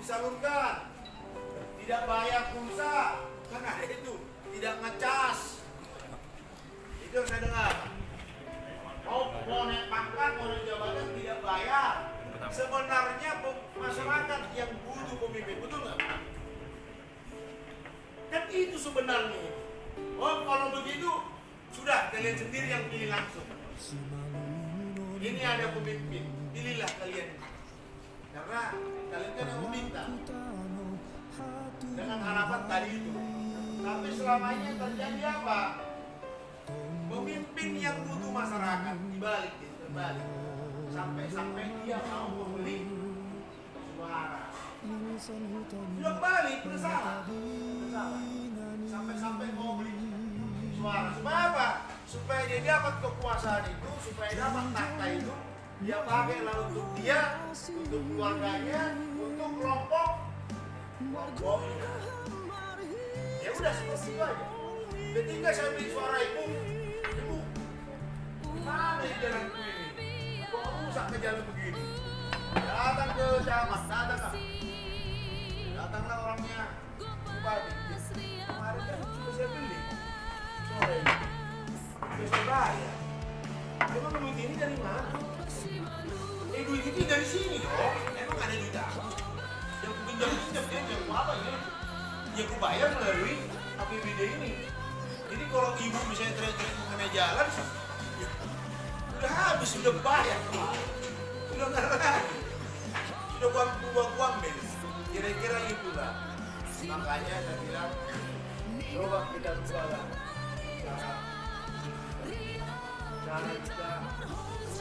disalurkan, tidak bayar pulsa, kan ada itu, tidak ngecas. Itu yang saya dengar. Mau naik pangkat, mau naik jabatan tidak bayar. Sebenarnya masyarakat yang butuh pemimpin, betul nggak? Kan itu sebenarnya. Oh, kalau begitu sudah kalian sendiri yang pilih langsung. Ini ada pemimpin, pilihlah kalian. Karena kalian kan yang meminta dengan harapan tadi itu. Tapi selama ini yang terjadi apa? Pemimpin yang butuh masyarakat dibalik, terbalik. Sampai dia mau membeli suara. Sudah balik, bersalah. Sampai mau beli suara. Supaya apa? Supaya dia dapat kekuasaan itu, supaya dapat tahta itu, dia pakailah untuk dia, untuk keluarganya, untuk kelompok. Ya udah seperti itu aja. Ketika saya beli suara ibu, mana di jalanku ini? Kok rusak ke jalan begini? Datang ke camat, datanglah orangnya. Bupati. Kemarin kan sudah saya beli sore ini. Sudah saya bayar. Emang duit ini dari mana? Duit ini dari sini dong. Emang ada duit apa? Yang pinjam yang apa ini? Yang ku bayar melalui APBD ini. Jadi kalau ibu misalnya teriak-teriak mengenai jalan, ya, udah habis, sudah bayar, sudah nggak lagi, sudah gua ambil. Kira-kira itulah. Makanya saya bilang, coba kita ubahlah cara kita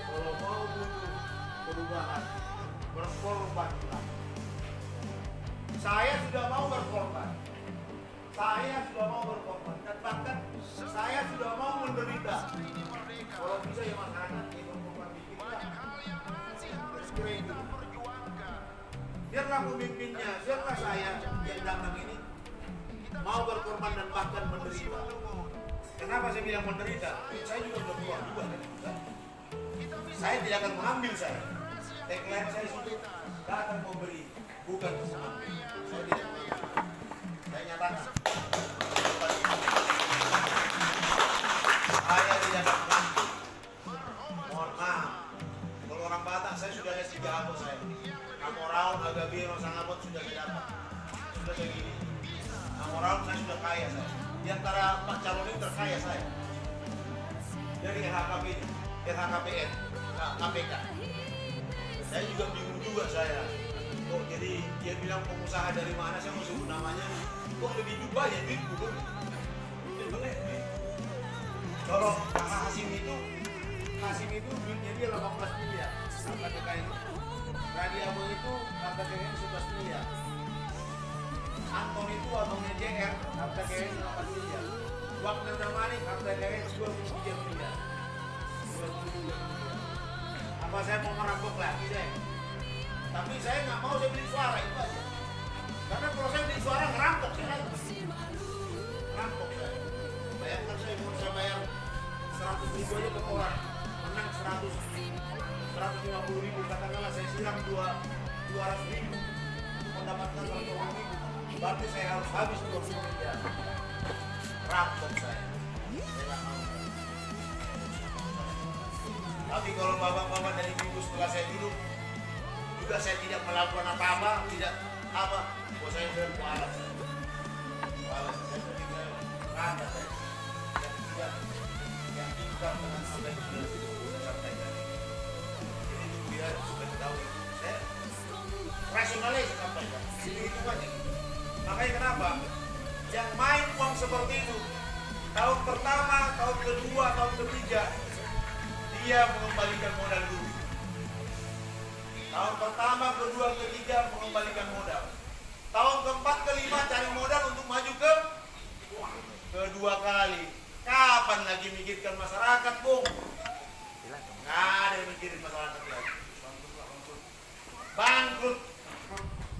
kalau mau butuh perubahan, berkorbanlah. Saya sudah mau berkorban. Dan bahkan saya sudah mau menderita. Kalau bisa ya masyarakat yang berkorban dikit lah. Biarlah pemimpinnya, biarlah saya yang datang ini mau berkorban dan bahkan menderita. Kenapa saya bilang menderita? Saya juga belum keluar juga kan. Saya tidak akan mengambil saya. Tagline saya itu datang memberi, bukan mengambil. Saya tidak mengambil. Saya nyatakan. Saya tidak akan mengambil. Mohon maaf. Kalau orang Batak saya sudah lihat 3 abot saya. Amoraun, Agabiro, Sangabot sudah saya dapat. Sudah begini. Amoraun saya sudah kaya saya. Di antara 4 calon ini terkaya saya. Dari LHKPN, KPK. Saya juga bingung juga saya. Kok jadi dia bilang pengusaha dari mana, saya mau sebut namanya. Kok lebih banyak duitku kan? Kalau Kakak Hasim itu duitnya dia 18 miliar. KPK itu. Radi Abang itu KPK 11 miliar. Anton itu abangnya JR, KPK 8 miliar. Wagner Damani KPK 23 miliar. Apa saya mau merampok lagi deh? Tapi saya nggak mau saya beli suara itu aja. Karena kalau saya beli suara ngerampok saya. Ngerampok saya. Bayangkan saya bayar 100 ribu aja ke orang, menang 150 ribu, katakanlah saya siram 200 ribu, mendapatkan 100 ribu. Berarti saya harus habis 20 miliar. Rampok saya. Tapi kalau bapak-bapak dari minggu setelah saya duduk, juga saya tidak melakukan apa-apa, tidak apa. Kalau saya berkualat saya. Kualat saya ketika rata saya. Yang tinggal dengan apa yang sudah saya sampaikan. Jadi itu biar supaya tahu. Saya rasionalis sampaikan. Itu aja. Makanya kenapa? Yang main uang seperti itu, tahun pertama, tahun kedua, tahun ketiga, dia mengembalikan modal dulu. Tahun pertama, kedua, ketiga mengembalikan modal. Tahun keempat, kelima cari modal untuk maju ke kedua kali. Kapan lagi mikirkan masyarakat, Bung? Nggak ada yang mikirin masyarakat lagi.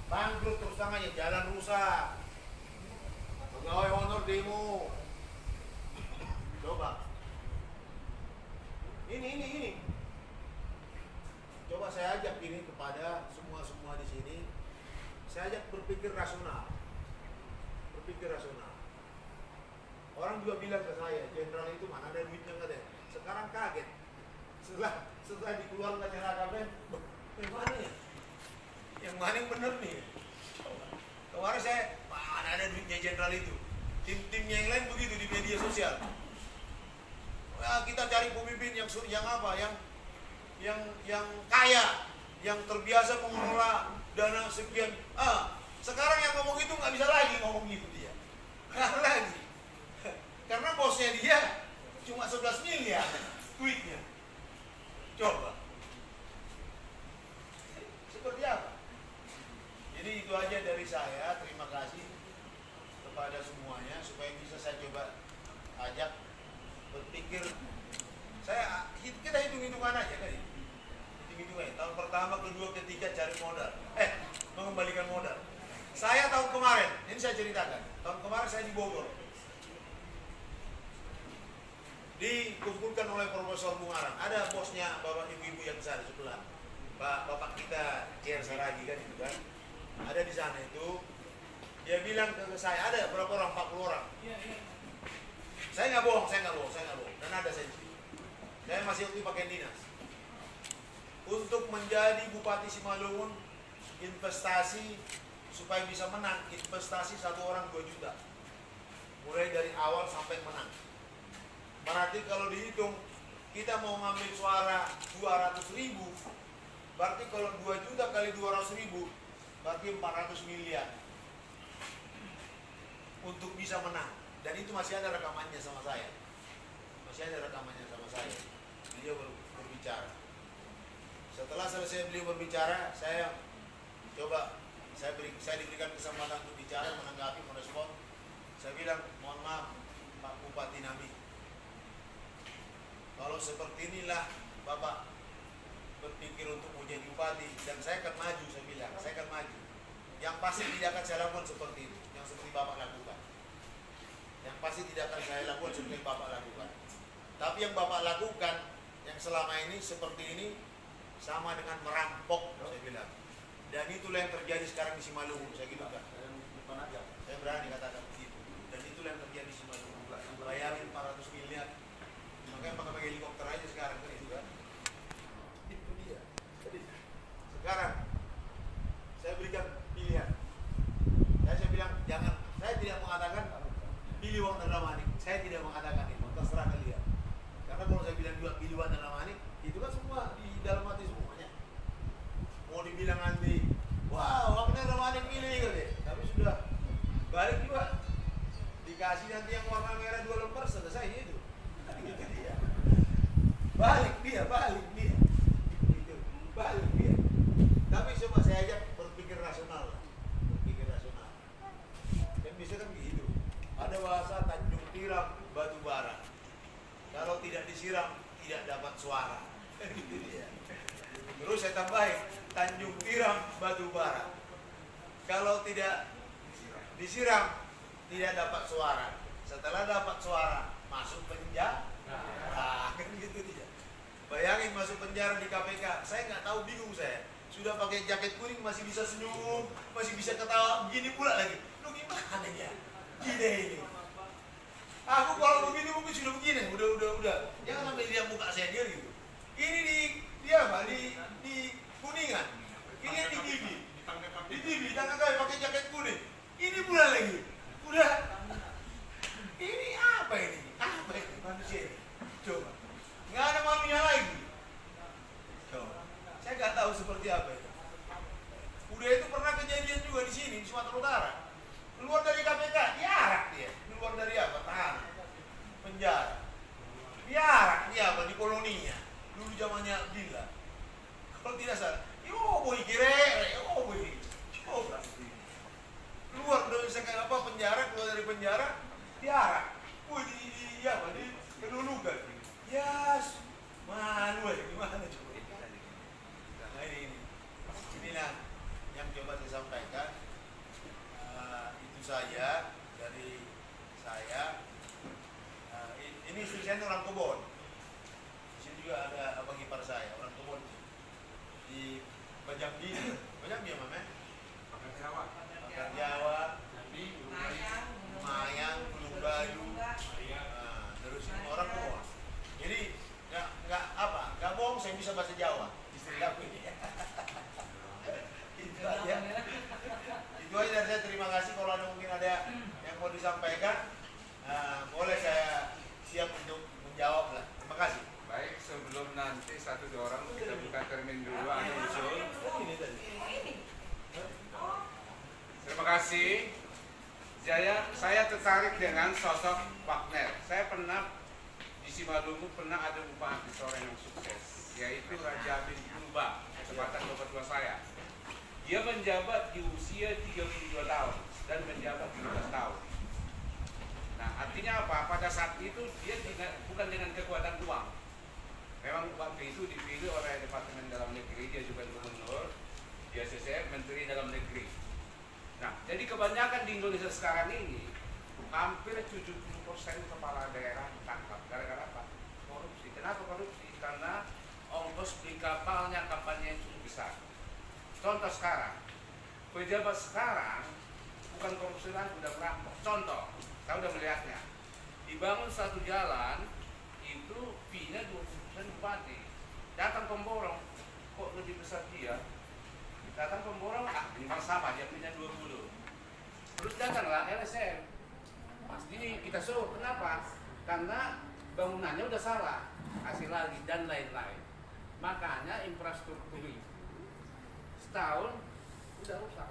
Bangkrut terus tangannya, jalan rusak. Pegawai honor demo. Coba. Ini. Coba saya ajak ini kepada semua di sini. saya ajak berpikir rasional. Berpikir rasional. Orang juga bilang ke saya, jenderal itu mana ada duitnya katanya. Sekarang kaget. Setelah dikeluarkan RKPN, yang mana ya? Yang mana yang benar nih? Kemarin saya, mana ada duitnya jenderal itu? Tim-timnya yang lain begitu di media sosial. Nah, kita cari pemimpin yang apa? Yang kaya, yang terbiasa mengelola dana sekian. Sekarang yang ngomong itu nggak bisa lagi ngomong gitu dia. Nggak lagi. Karena bosnya dia cuma 11 miliar duitnya. Coba. Seperti apa? Jadi itu aja dari saya. Terima kasih kepada semuanya supaya bisa saya coba ajak berpikir. Kita hitung-hitungan aja tadi. Hitung-hitungan. Tahun pertama, kedua, ketiga cari modal. Mengembalikan modal. Saya tahun kemarin, ini saya ceritakan. Tahun kemarin saya di Bogor. Dikumpulkan oleh Profesor Bungaran. Ada bosnya bapak ibu-ibu yang besar di sebelah. Bapak kita Cier Saragi kan itu kan. Ada di sana itu. Dia bilang ke saya, ada berapa orang? 40 orang. Saya nggak bohong. Dan ada saya di situ. Saya masih waktu pakai dinas. Untuk menjadi Bupati Simalungun, investasi supaya bisa menang, investasi 1 orang 2 juta. Mulai dari awal sampai menang. Berarti kalau dihitung, kita mau ngambil suara 200.000, berarti kalau 2 juta kali 200.000, berarti 400 miliar. Untuk bisa menang. Dan itu masih ada rekamannya sama saya. Beliau berbicara. Setelah selesai beliau berbicara, saya diberikan kesempatan untuk bicara, menanggapi, merespon. Saya bilang, mohon maaf Pak Bupati Nami, kalau seperti inilah Bapak berpikir untuk mau jadi bupati, dan saya akan maju, saya bilang, saya akan maju. Yang pasti tidak akan saya lakukan seperti itu, yang seperti Bapak lakukan. Yang pasti tidak akan saya lakukan seperti Bapak lakukan. Tapi yang Bapak lakukan, yang selama ini seperti ini, sama dengan merampok, saya bilang. Dan itulah yang terjadi sekarang di Simalungun, saya gitu kan. Saya berani katakan begitu. Dan itulah yang terjadi di Simalungun. Bayangin 400 miliar. Makanya pakai helikopter aja sekarang kan itu kan. Itu dia. Sekarang saya berikan pilihan. Saya bilang jangan. Saya tidak mengatakan pilih Wang Nandra Manik. Saya tidak mengatakan itu. Terserah kalian. Karena kalau saya bilang juga pilih Wang Nandra Manik, itu kan semua di dalam hati semuanya. Mau dibilang nanti, wah Wang Nandra Manik pilih gitu deh. Tapi sudah balik juga. Dikasih nanti yang warna merah 2 lembar, selesai itu. Itu dia. Balik dia. Itu. Balik dia. Tapi coba saya ajak berpikir rasional. Dan bisa kan begitu. Ada bahasa Tanjung Tiram batu bara. Kalau tidak disiram tidak dapat suara. Gitu dia. Terus saya tambahin Tanjung Tiram batu bara. Kalau tidak disiram tidak dapat suara. Setelah dapat suara masuk penjara. Kan gitu dia. Bayangin masuk penjara di KPK. Saya nggak tahu, bingung saya. Sudah pakai jaket kuning masih bisa senyum, masih bisa ketawa, begini pula lagi. Lu gimana ya? Gini ini. Aku kalau begini mungkin sudah begini, udah. Jangan sampai lihat muka saya dia gitu. Ini di apa? Di Kuningan. Ini di TV. Di TV tangga kaya pakai jaket kuning. Ini pula lagi. Udah. Ini apa ini? Apa ini manusia ini? Coba. Nggak ada manusia lagi. Coba. Saya nggak tahu seperti apa itu. Udah itu pernah kejadian juga di sini di Sumatera Utara. Keluar dari KPK, diarak dia. Keluar dari apa? Tahan. Penjara. Diarak dia apa? Di koloninya. Dulu zamannya Abdillah. Kalau tidak salah, boy kira, boy. Coba. Keluar dari penjara, keluar dari penjara, diarak. Di kedulukan. Yes. Malu gimana coba. Nah inilah yang coba saya sampaikan. Itu saja dari saya. Ini istri saya orang kebon. Di sini juga ada abang ipar saya orang kebon di Bajang Bina. Bajang Bina mana? Bakar Jawa, Mayang, Gunung Bayu, terus ini orang semua. Jadi nggak bohong, saya bisa bahasa Jawa. Istilah ini. Itu aja. Itu aja, dan saya terima kasih. Kalau ada mungkin ada yang mau disampaikan, boleh, saya siap untuk menjawab lah. Terima kasih. Baik, sebelum nanti 1-2 orang kita buka termin dulu, ada usul. Terima kasih. Saya tertarik dengan sosok Wagner. Saya pernah di Simalungun ada bupati sore yang sukses, yaitu Raja bin Purba, kesempatan bapak tua saya. Dia menjabat di usia 32 tahun dan menjabat 15 tahun. Nah, artinya apa? Pada saat itu dia bukan dengan kekuatan uang. Memang waktu itu dipilih oleh Departemen Dalam Negeri, dia juga gubernur, dia saya Menteri Dalam Negeri. Nah, jadi kebanyakan di Indonesia sekarang ini hampir 70% kepala daerah ditangkap. Gara-gara apa? Korupsi. Kenapa korupsi? Karena ongkos beli kapalnya, kampanye yang cukup besar. Contoh sekarang, pejabat sekarang bukan korupsi lagi, udah merampok. Contoh, saya udah melihatnya. Dibangun satu jalan, itu fee-nya 20% bupati. Datang pemborong, kok lebih besar dia? Datang pemborong, minimal sama, dia punya 20. Terus datanglah LSM. Pasti kita suruh, kenapa? Karena bangunannya udah salah, hasil lagi, dan lain-lain. Makanya infrastruktur itu setahun udah rusak.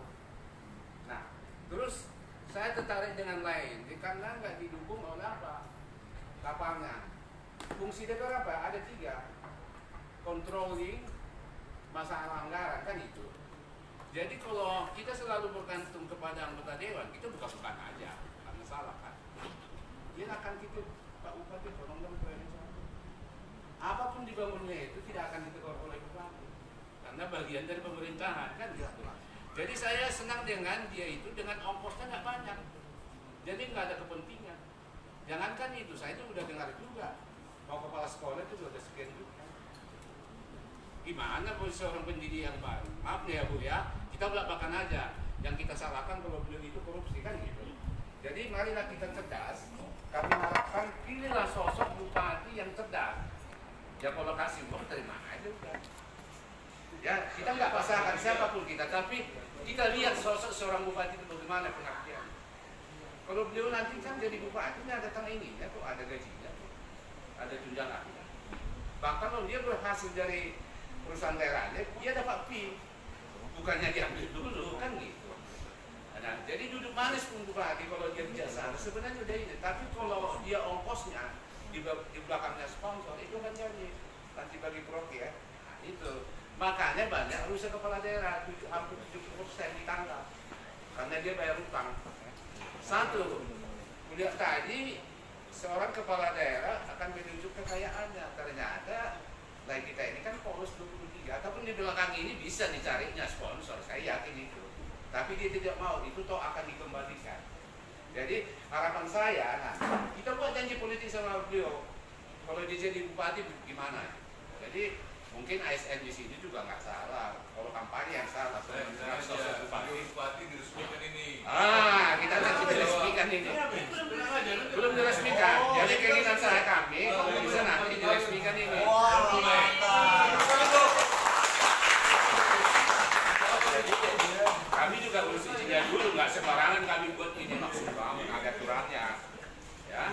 Nah, terus saya tertarik dengan lain, karena nggak didukung oleh apa? Kapalnya. Fungsi DPR apa? Ada 3. Controlling masalah anggaran, kan itu. Jadi kalau kita selalu bergantung kepada anggota dewan, kita bukan aja, karena salah kan. Dia akan kita, Pak Bupati, tolong dong apapun dibangunnya itu tidak akan ditegur oleh bupati, karena bagian dari pemerintahan kan gitu. Jadi saya senang dengan dia itu, dengan ongkosnya nggak banyak, jadi nggak ada kepentingan. Jangankan itu, saya itu udah dengar juga, mau kepala sekolah itu udah sekian juta. Gimana posisi seorang pendidik yang baru? Maaf nih ya Bu ya, kita belak-belakan aja. Yang kita salahkan kalau beliau itu korupsi kan gitu. Jadi marilah kita cerdas. Kami harapkan pilihlah sosok bupati yang cerdas. Ya kalau kasih uang terima aja udah. Ya kita nggak pasangkan siapapun kita, tapi kita lihat sosok seorang bupati itu bagaimana pengabdian. Kalau beliau nanti kan jadi bupati, ada tang ini, ya tuh ada gajinya, ada tunjangan. Bahkan kalau dia berhasil dari perusahaan daerahnya, dia dapat fee, bukannya diambil dulu kan gitu. Nah, jadi duduk manis pun bupati kalau dia bijaksana sebenarnya udah ini. Tapi kalau dia ongkosnya di belakangnya sponsor itu kan jadi nanti bagi proki ya. Nah, itu makanya banyak rusak kepala daerah, hampir 70% ditangkap karena dia bayar utang. Satu, kuliah tadi seorang kepala daerah akan menunjuk kekayaannya. Ternyata lagi kita ini kan polos 23, ataupun di belakang ini bisa dicarinya sponsor, saya yakin itu. Tapi dia tidak mau, itu toh akan dikembalikan. Jadi harapan saya, nah, kita buat janji politik sama beliau. Kalau dia jadi bupati gimana? Jadi mungkin ASN di sini juga nggak salah. Kalau kampanye yang salah. Sosok bupati diresmikan ini. Kita nanti diresmikan ini. Belum diresmikan. Jadi keinginan saya kami, kalau bisa nanti diresmikan ini. Kami juga harus izinnya dulu, nggak sembarangan kami buat ini, maksud banget ada aturannya. Ya.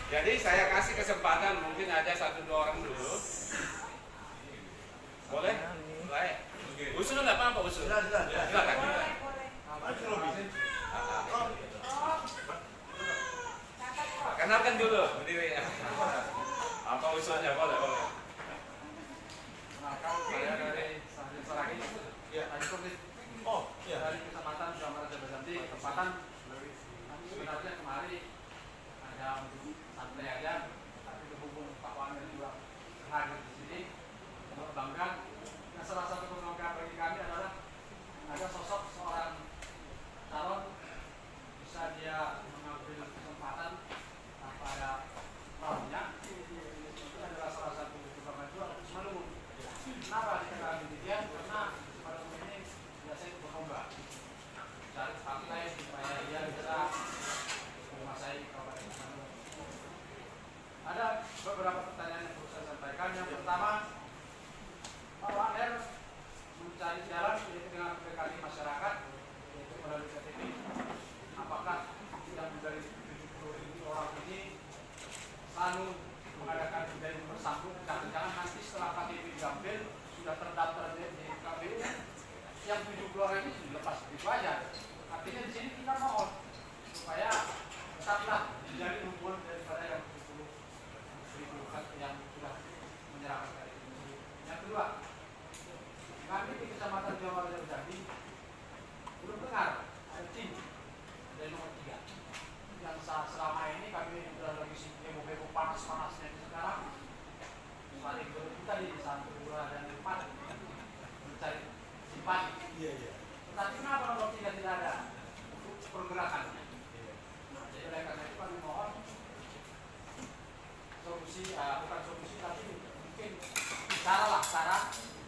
Jadi saya kasih kesempatan, mungkin ada 1-2 orang dulu. Boleh? Boleh. Usul nggak apa-apa usul? Silakan. Kenalkan dulu berdiri. Apa usulnya? Boleh. Saya dari Sahrin Saragi. Ya. Dari Kecamatan Sukamara Jabasandi, kesempatan sebenarnya kemarin ada santai aja, tapi berhubung Pak Wamen juga hadir di sini, bangga. Nah, salah satu kebanggaan bagi kami adalah ada sosok seorang calon bisa dia mengambil kesempatan tanpa ada lawannya. Itu adalah salah satu kebanggaan juga untuk Simalungun. Kenapa dikatakan demikian? Karena Simalungun ini biasanya solusi, bukan solusi tapi mungkin cara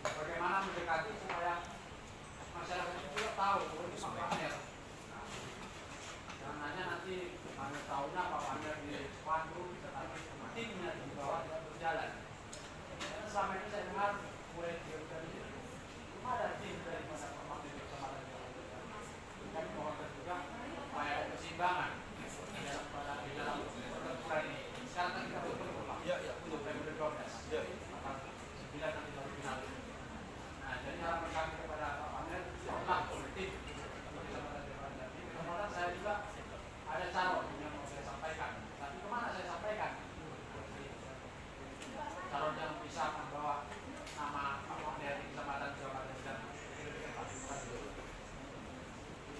bagaimana mendekati supaya masyarakat itu juga tahu bahwa ini Pak Pamer. Nah, jangan hanya nanti Pamer tahunya Pak Pamer di Bandung, tetapi timnya di bawah tidak berjalan. Karena selama ini saya dengar mulai dari belum ada tim dari Pak Pamer bersama dengan kami mohonkan juga supaya ada keseimbangan di dalam pertempuran ini. Sekarang kan kita bertempur Pak. Untuk periode 12. Maka 9 nanti baru final. Nah, jadi harapan kami kepada Pak Pamer lemah politik. Kemudian saya juga ada calon yang mau saya sampaikan. Tapi kemana saya sampaikan? Calon yang bisa membawa nama Pak Pamer di Kecamatan Jawa Barat dan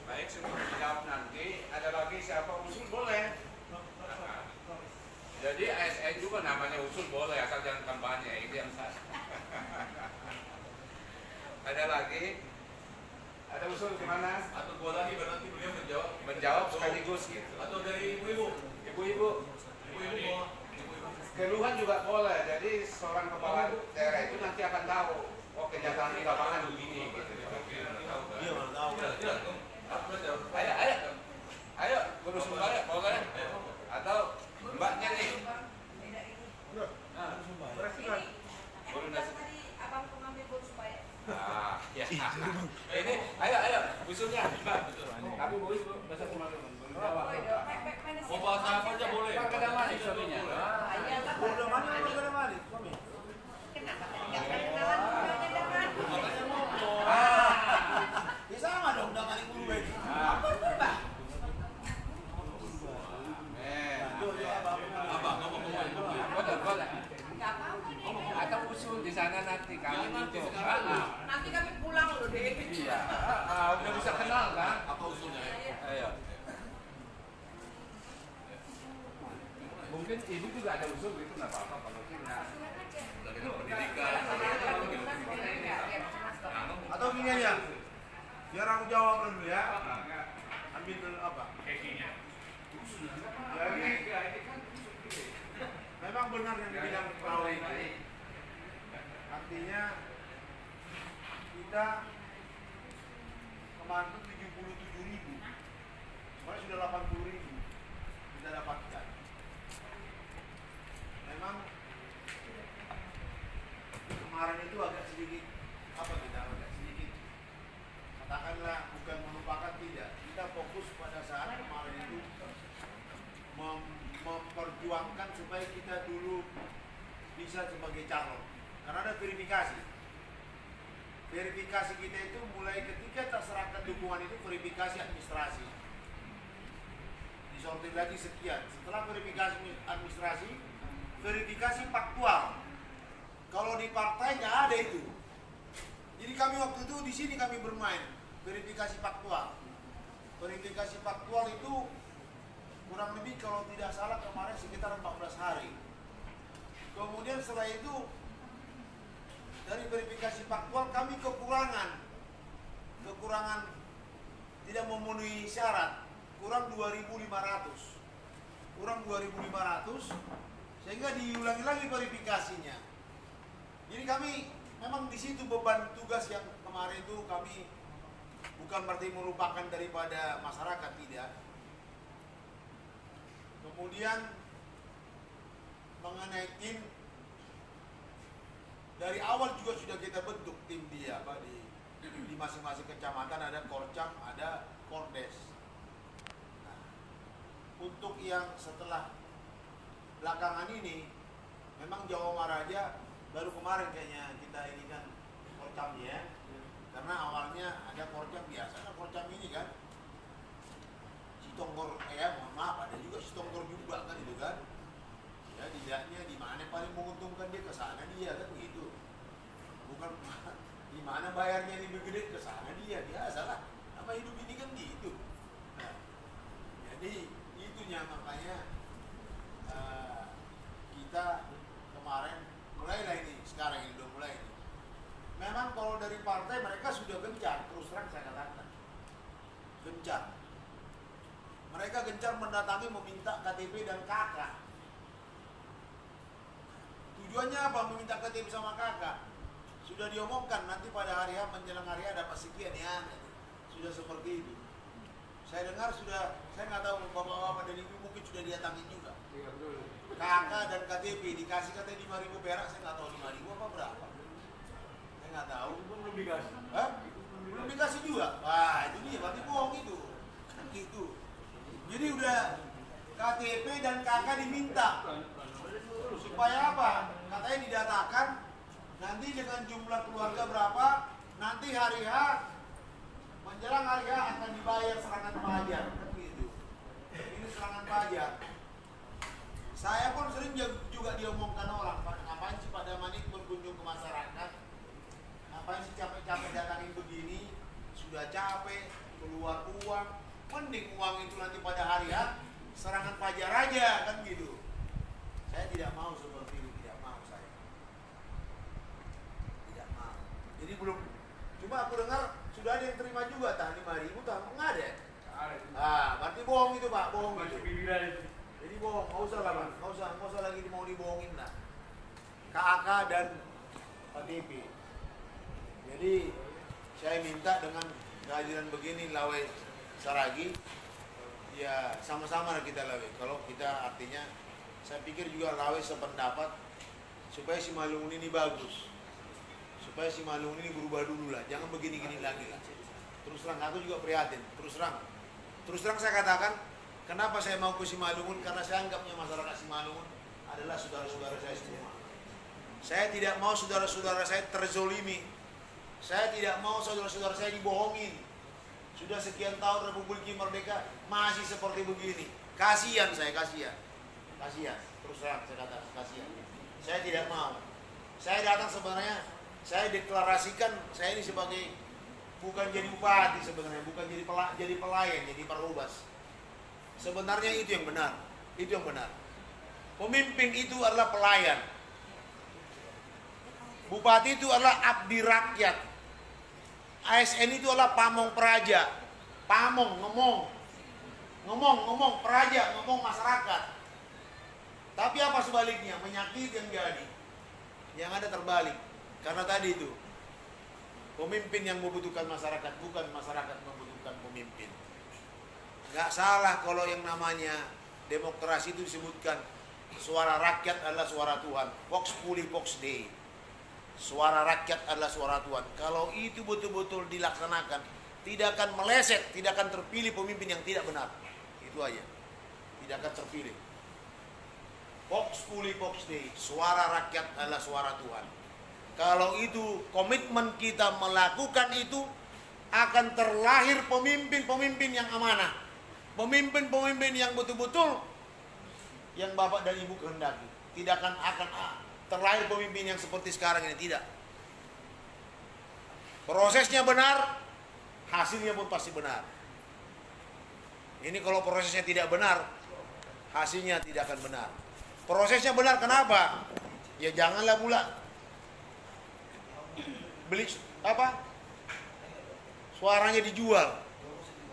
Baik, sebelum dijawab nanti, ada lagi siapa usul boleh. Jadi ASN juga namanya usul boleh, asal jangan kampanye, itu yang sah. Ada lagi? Ada usul gimana? Atau gua lagi berarti beliau menjawab. Menjawab sekaligus gitu. Atau dari ibu-ibu. Ibu-ibu, Ibu-ibu. keluhan juga boleh. Jadi seorang kepala daerah itu nanti akan tahu, oh kenyataan di lapangan begini gitu. Iya, mana tahu. Tidak. Ayo, guru boleh, boleh. Atau mbaknya nih. Guru nasi. Abang pengambil gol supaya Ya. Ini, ayo, usulnya. Mbak. Tapi bu, bahasa Sumatera. Mau bahasa apa aja boleh. Pak Kedamani suaminya. Udah mana? Udah mana? Suami. kenapa tadi nggak kenalan dengan dengan Makanya ngomong. Ya sama dong, udah kali guru ini. apa tuh bang? Apa? Ngomong. Boleh. Nggak apa-apa nih. Atau usul di sana nanti kami Nanti itu. sekarang. Nanti kami pulang loh deh. Iya. Udah bisa kenal kan? Apa usulnya? Ayo. Mungkin ibu juga ada usul gitu nggak apa-apa kalau kita. Dari pendidikan. Atau gini aja, biar aku jawab dulu ya. Ambil dulu apa? Jadi memang benar yang dibilang Perahu itu. Artinya kita kemarin itu 77.000, sebenarnya sudah 80.000 kita dapatkan. Memang kemarin itu agak sedikit agak sedikit katakanlah bukan melupakan, tidak, kita fokus pada saat kemarin itu memperjuangkan supaya kita dulu bisa sebagai calon, karena ada verifikasi kita itu mulai ketika kita serahkan dukungan itu verifikasi administrasi, disortir lagi sekian, setelah verifikasi administrasi verifikasi faktual. Kalau di partai nggak ada itu. Jadi kami waktu itu di sini kami bermain verifikasi faktual. Verifikasi faktual itu kurang lebih kalau tidak salah kemarin sekitar 14 hari. Kemudian setelah itu dari verifikasi faktual kami kekurangan tidak memenuhi syarat, kurang 2.500. Kurang 2.500 sehingga diulangi lagi verifikasinya. Jadi kami memang di situ beban tugas yang kemarin itu kami bukan berarti melupakan daripada masyarakat, tidak. Kemudian mengenai tim, dari awal juga sudah kita bentuk tim dia, Pak, di masing-masing kecamatan ada Korcam, ada Kordes. Nah, untuk yang setelah belakangan ini, memang Jawa Maraja baru kemarin kayaknya kita ini kan Korcamnya, karena awalnya ada Korcam biasa, kan Korcam ini kan Sitonggor, mohon maaf, ada juga Sitonggor juga kan itu kan. Ya, dilihatnya di mana paling menguntungkan dia, ke sana dia kan gitu. Bukan di mana bayarnya lebih gede, ke sana dia, biasalah. Nama hidup ini kan gitu. Nah, jadi itunya makanya kita kemarin mulailah ini, sekarang ini udah mulai ini. Memang kalau dari partai mereka sudah gencar, terus terang saya katakan gencar. Mereka gencar mendatangi meminta KTP dan KK. Tujuannya apa? Meminta KTP sama kakak. Sudah diomongkan nanti pada hari H menjelang hari H dapat sekian ya. Sudah seperti itu. Saya dengar sudah, saya nggak tahu bapak-bapak dan ibu mungkin sudah didatangin juga. Iya betul. Kakak dan KTP dikasih katanya 5.000 perak, saya nggak tahu 5.000 apa berapa. Saya nggak tahu. Belum dikasih. Hah? Belum dikasih juga. Wah itu dia, berarti bohong itu. Kan gitu. Jadi udah KTP dan kakak diminta. Supaya apa? Katanya didatakan nanti dengan jumlah keluarga berapa, nanti hari H menjelang hari H akan dibayar serangan pajak. Kan gitu. Ini serangan pajak. Saya pun sering juga diomongkan orang, Pak, ngapain sih Pak Damanik berkunjung ke masyarakat? Ngapain sih capek-capek datangin begini? Sudah capek, keluar uang, mending uang itu nanti pada hari H serangan pajak aja, kan gitu. Saya tidak mau seperti itu, tidak mau saya. Tidak mau. Jadi belum, cuma aku dengar sudah ada yang terima juga, tah 5.000 tah, nggak ada. Ah, berarti bohong itu Pak, bohong itu. Jadi bohong, nggak usah lah Pak, nggak usah lagi mau dibohongin lah. KAK dan KTP. Jadi saya minta dengan kehadiran begini Lawe Saragi, ya sama-sama kita Lawe. Kalau kita artinya, saya pikir juga Lawe sependapat supaya si Malungun ini bagus, supaya si Malungun ini berubah dulu lah, jangan begini-gini lagi lah. Terus terang aku juga prihatin, terus terang saya katakan, kenapa saya mau ke Simalungun? Karena saya anggapnya masyarakat Simalungun adalah saudara-saudara saya semua. Saya tidak mau saudara-saudara saya terzolimi. Saya tidak mau saudara-saudara saya dibohongin. Sudah sekian tahun Republik Merdeka masih seperti begini. Kasihan saya, kasihan. Terus terang saya katakan kasihan. Saya tidak mau. Saya datang sebenarnya, saya deklarasikan saya ini sebagai bukan jadi bupati sebenarnya, bukan jadi pelayan, jadi perlubas. Sebenarnya itu yang benar. Itu yang benar. Pemimpin itu adalah pelayan. Bupati itu adalah abdi rakyat. ASN itu adalah pamong praja. Pamong, ngomong praja, ngomong masyarakat. Tapi apa sebaliknya? Menyakiti yang jadi. Yang ada terbalik. Karena tadi itu, pemimpin yang membutuhkan masyarakat, bukan masyarakat membutuhkan pemimpin. Nggak salah kalau yang namanya demokrasi itu disebutkan suara rakyat adalah suara Tuhan. Vox Populi Vox Dei. Suara rakyat adalah suara Tuhan. Kalau itu betul-betul dilaksanakan, tidak akan meleset, tidak akan terpilih pemimpin yang tidak benar. Itu aja. Tidak akan terpilih. Vox Populi Vox Dei. Suara rakyat adalah suara Tuhan. Kalau itu komitmen kita melakukan itu, akan terlahir pemimpin-pemimpin yang amanah. Pemimpin-pemimpin yang betul-betul yang Bapak dan Ibu kehendaki. Tidak akan terlahir pemimpin yang seperti sekarang ini, tidak. Prosesnya benar, hasilnya pun pasti benar. Ini kalau prosesnya tidak benar, hasilnya tidak akan benar. Prosesnya benar, kenapa? Ya janganlah pula beli suaranya dijual.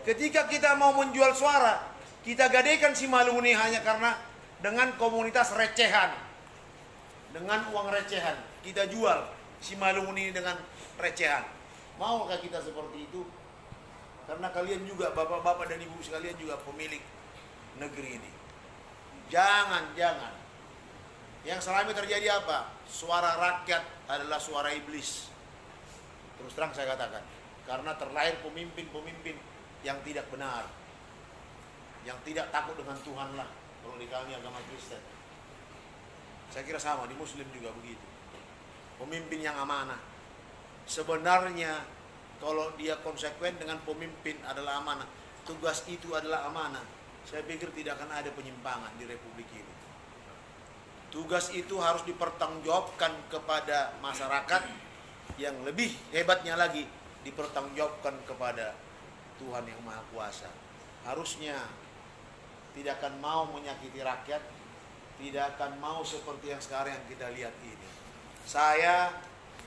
Ketika kita mau menjual suara, kita gadaikan Simalungun ini hanya karena dengan komunitas recehan, dengan uang recehan kita jual Simalungun ini dengan recehan. Maukah kita seperti itu? Karena kalian juga bapak-bapak dan ibu sekalian juga pemilik negeri ini. Jangan. Yang selama ini terjadi apa? Suara rakyat adalah suara iblis. Terus terang saya katakan, karena terlahir pemimpin-pemimpin yang tidak benar, yang tidak takut dengan Tuhan lah. Kalau di kami agama Kristen, saya kira sama, di Muslim juga begitu. Pemimpin yang amanah. Sebenarnya kalau dia konsekuen dengan pemimpin adalah amanah, tugas itu adalah amanah, saya pikir tidak akan ada penyimpangan di Republik ini. Tugas itu harus dipertanggungjawabkan kepada masyarakat, yang lebih hebatnya lagi dipertanggungjawabkan kepada Tuhan yang Maha Kuasa. Harusnya tidak akan mau menyakiti rakyat, tidak akan mau seperti yang sekarang yang kita lihat ini.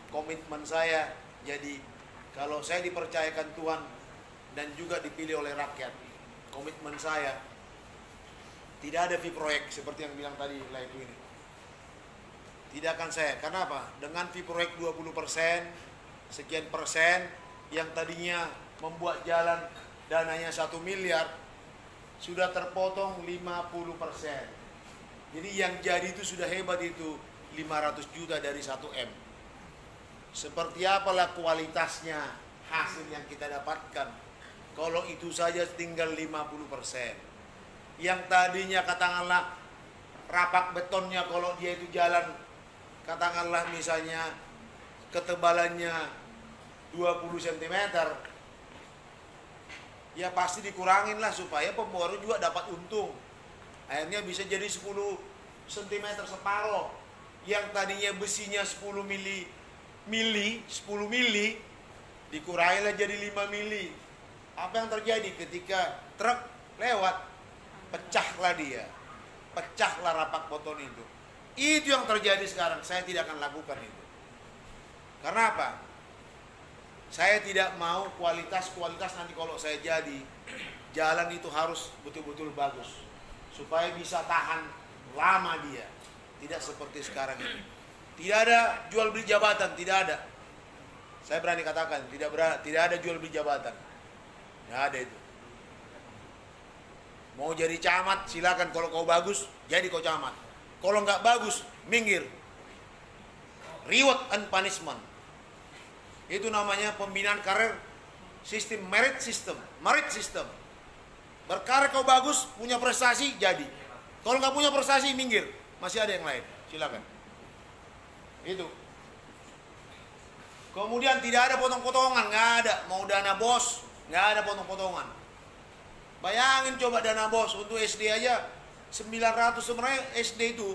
Komitmen saya, jadi kalau saya dipercayakan Tuhan dan juga dipilih oleh rakyat, komitmen saya tidak ada proyek seperti yang bilang tadi Laiku ini. Tidak akan saya. Kenapa? Dengan fee proyek 20%, sekian persen, yang tadinya membuat jalan dananya 1 miliar, sudah terpotong 50%. Jadi yang jadi itu sudah hebat itu, 500 juta dari 1M. Seperti apalah kualitasnya hasil yang kita dapatkan kalau itu saja tinggal 50%. Yang tadinya katakanlah rapak betonnya kalau dia itu jalan katakanlah misalnya ketebalannya 20 cm, ya pasti dikurangin lah supaya pembaru juga dapat untung. Akhirnya bisa jadi 10 cm separuh. Yang tadinya besinya 10 mili, dikurangilah jadi 5 mili. Apa yang terjadi ketika truk lewat? Pecahlah dia. Pecahlah rapak beton itu. Itu yang terjadi sekarang. Saya tidak akan lakukan itu. Karena apa? Saya tidak mau kualitas nanti kalau saya jadi, jalan itu harus betul-betul bagus. Supaya bisa tahan lama dia. Tidak seperti sekarang ini. Tidak ada jual beli jabatan, tidak ada. Saya berani katakan, tidak ada jual beli jabatan. Tidak ada itu. Mau jadi camat, silakan. Kalau kau bagus, jadi kau camat. Kalau nggak bagus, minggir. Reward and punishment. Itu namanya pembinaan karir sistem merit system. Berkarir kau bagus, punya prestasi, jadi. Kalau nggak punya prestasi, minggir. Masih ada yang lain, silakan. Itu. Kemudian tidak ada potong-potongan, nggak ada. Mau dana bos, nggak ada potong-potongan. Bayangin coba dana bos untuk SD aja 900, sebenarnya SD itu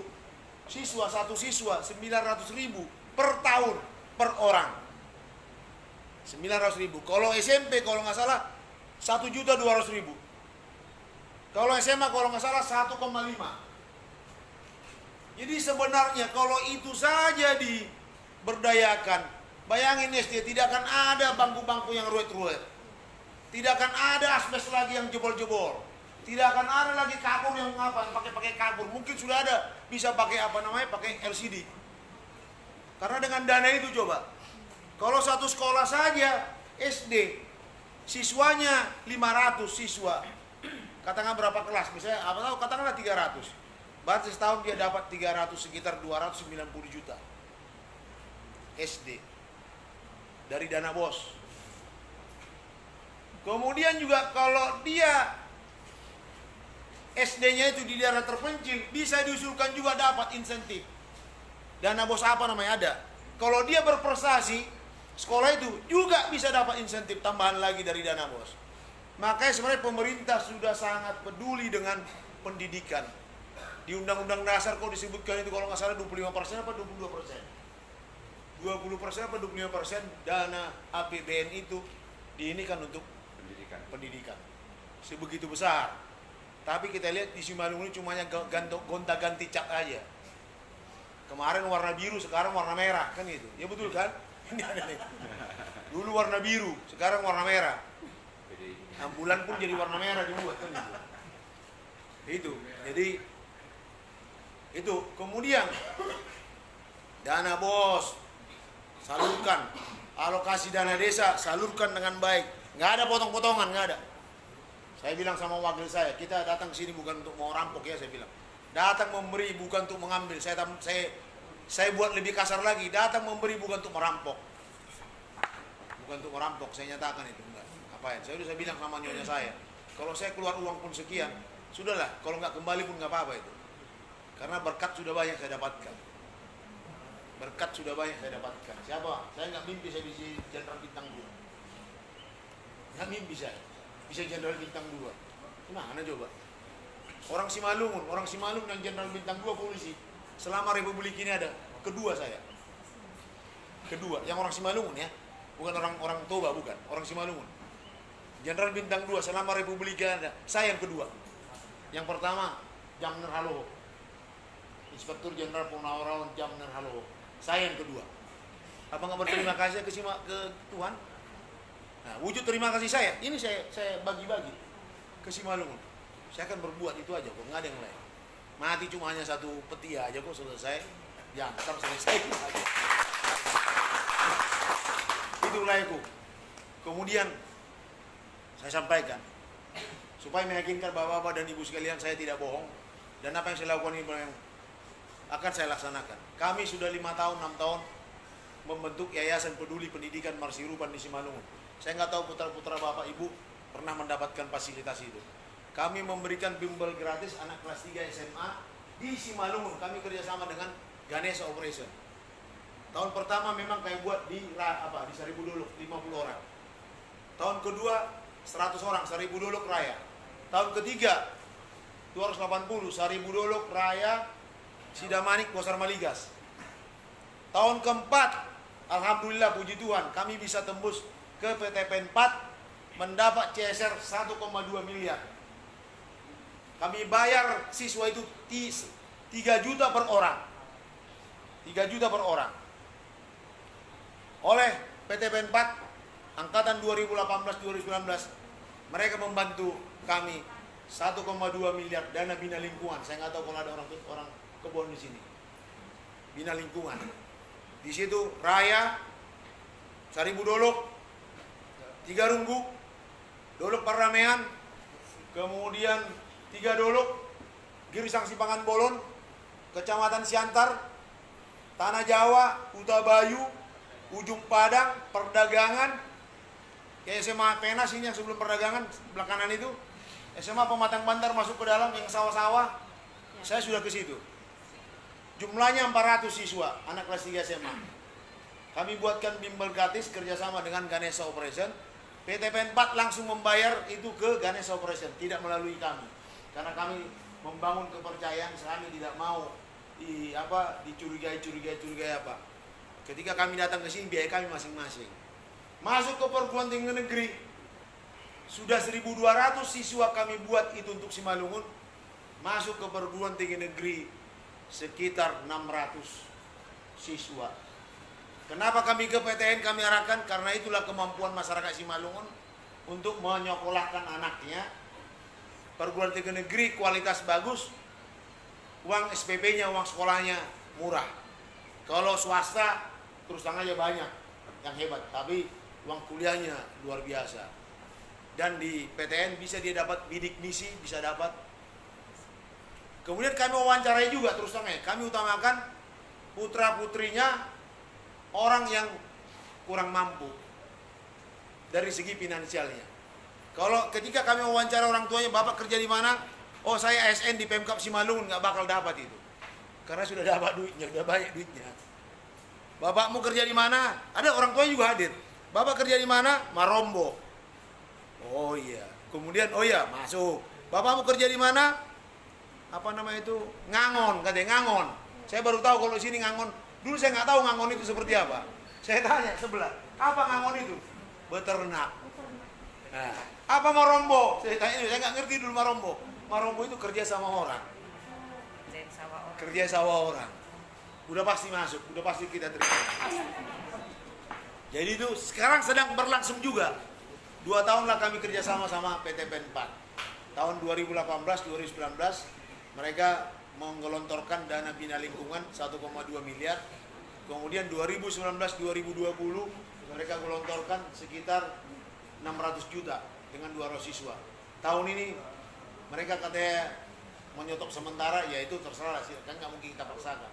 satu siswa 900.000 per tahun per orang. 900.000. Kalau SMP kalau nggak salah 1.200.000. Kalau SMA kalau nggak salah 1,5. Jadi sebenarnya kalau itu saja diberdayakan, bayangin SD tidak akan ada bangku-bangku yang ruwet-ruwet. Tidak akan ada asbes lagi yang jebol-jebol. Tidak akan ada lagi kapur yang pakai kapur. Mungkin sudah ada, bisa pakai pakai LCD. Karena dengan dana itu coba. Kalau satu sekolah saja SD siswanya 500 siswa. Katakanlah berapa kelas? Misalnya katakanlah 300. Berarti setahun dia dapat 300 sekitar 290 juta. SD. Dari dana bos. Kemudian juga kalau dia SD-nya itu di daerah terpencil, bisa diusulkan juga dapat insentif. Dana bos apa namanya ada. Kalau dia berprestasi, sekolah itu juga bisa dapat insentif tambahan lagi dari dana bos. Makanya sebenarnya pemerintah sudah sangat peduli dengan pendidikan. Di Undang-Undang Dasar kok disebutkan itu kalau nggak salah 25% apa 22%. 20% apa 25% dana APBN itu diinikan untuk pendidikan. Sebegitu besar. Tapi kita lihat di Simalungun ini cumanya gonta-ganti cat aja. Kemarin warna biru, sekarang warna merah, kan itu. Ya betul kan? Ini ada nih. Dulu warna biru, sekarang warna merah. Ambulan pun jadi warna merah juga kan itu. Itu. Jadi itu kemudian dana bos salurkan, alokasi dana desa salurkan dengan baik. Nggak ada potong-potongan, nggak ada. Saya bilang sama wakil saya, kita datang ke sini bukan untuk mau rampok ya, saya bilang. Datang memberi bukan untuk mengambil. Saya buat lebih kasar lagi, datang memberi bukan untuk merampok. Bukan untuk merampok, saya nyatakan itu enggak. Ngapain? Saya bilang sama nyonya saya, kalau saya keluar uang pun sekian, sudahlah, kalau nggak kembali pun nggak apa-apa itu. Karena berkat sudah banyak saya dapatkan. Berkat sudah banyak saya dapatkan. Siapa? Saya nggak mimpi saya bisa jenderal bintang 2. Nggak mimpi saya bisa jenderal bintang 2. Gimana coba? Orang Simalungun yang jenderal bintang 2 polisi. Selama Republik ini ada kedua saya. Kedua, yang orang Simalungun ya. Bukan orang Toba, bukan. Orang Simalungun. Jenderal bintang 2 selama Republik ini ada. Saya yang kedua. Yang pertama, Jamner Haloho. Inspektur Jenderal Purnawirawan Jamner Haloho. Saya yang kedua. Apa nggak berterima kasih ke Tuhan? Nah, wujud terima kasih saya, ini saya bagi-bagi ke Simalungun. Saya akan berbuat itu aja kok, nggak ada yang lain. Mati cuma hanya satu peti aja kok selesai. Diantar selesai. Itu wilayahku. Kemudian saya sampaikan supaya meyakinkan bapak-bapak dan ibu sekalian saya tidak bohong dan apa yang saya lakukan ini yang akan saya laksanakan. Kami sudah 5 tahun, 6 tahun membentuk Yayasan Peduli Pendidikan Marsirupan di Simalungun. Saya nggak tahu putra-putra bapak ibu pernah mendapatkan fasilitas itu. Kami memberikan bimbel gratis anak kelas 3 SMA di Simalungun. Kami kerjasama dengan Ganesha Operation. Tahun pertama memang kami buat di Seribu Dolok 50 orang. Tahun kedua 100 orang Seribu Dolok Raya. Tahun ketiga 280 Seribu Dolok Raya Sidamanik Bosar Maligas. Tahun keempat alhamdulillah puji Tuhan kami bisa tembus ke PTPN 4 mendapat CSR 1,2 miliar. Kami bayar siswa itu 3 juta per orang. 3 juta per orang. Oleh PTPN 4 angkatan 2018-2019 mereka membantu kami 1,2 miliar dana bina lingkungan. Saya nggak tahu kalau ada orang kebun di sini. Bina lingkungan. Di situ Raya, Seribu Dolok, 3 Runggu, Dolok Parramean, kemudian 3 Dolok, Girisang Sipangan Bolon, Kecamatan Siantar, Tanah Jawa, Utabayu, Ujung Padang, Perdagangan, SMA Penas ini yang sebelum perdagangan belakangan itu, SMA Pematang Bantar masuk ke dalam yang sawah-sawah, saya sudah ke situ. Jumlahnya 400 siswa, anak kelas 3 SMA. Kami buatkan bimbel gratis kerjasama dengan Ganesha Operation. PTPN 4 langsung membayar itu ke Ganesha Operation, tidak melalui kami. Karena kami membangun kepercayaan, kami tidak mau dicurigai apa. Ketika kami datang ke sini, biaya kami masing-masing. Masuk ke perguruan tinggi negeri, sudah 1.200 siswa kami buat itu untuk Simalungun. Masuk ke perguruan tinggi negeri sekitar 600 siswa. Kenapa kami ke PTN kami arahkan? Karena itulah kemampuan masyarakat Simalungun untuk menyekolahkan anaknya. Perguruan tinggi negeri kualitas bagus, uang SPP-nya, uang sekolahnya murah. Kalau swasta terus terang aja banyak yang hebat, tapi uang kuliahnya luar biasa. Dan di PTN bisa dia dapat bidik misi, bisa dapat. Kemudian kami wawancarai juga terus terang, kami utamakan putra-putrinya orang yang kurang mampu dari segi finansialnya. Kalau ketika kami wawancara orang tuanya, bapak kerja di mana? Oh saya ASN di Pemkab Simalungun, nggak bakal dapat itu. Karena sudah dapat duitnya, sudah banyak duitnya. Bapakmu kerja di mana? Ada orang tua juga hadir. Bapak kerja di mana? Marombo. Oh iya. Kemudian oh iya masuk. Bapakmu kerja di mana? Apa nama itu? Ngangon, katanya Ngangon. Saya baru tahu kalau di sini Ngangon. Dulu saya nggak tahu Ngangon itu seperti apa. Saya tanya sebelah, apa Ngangon itu? Beternak. Nah, apa Marombo? Saya tanya, saya nggak ngerti dulu Marombo. Marombo itu kerja sama orang. Kerja sawah orang. Udah pasti masuk, udah pasti kita terima. Jadi itu sekarang sedang berlangsung juga. 2 tahun lah kami kerja sama PTPN 4. Tahun 2018-2019 mereka menggelontorkan dana bina lingkungan 1,2 miliar. Kemudian 2019-2020 mereka gelontorkan sekitar 600 juta dengan 200 siswa. Tahun ini mereka katanya menyetop sementara, ya itu terserah sih, kan nggak mungkin kita paksakan.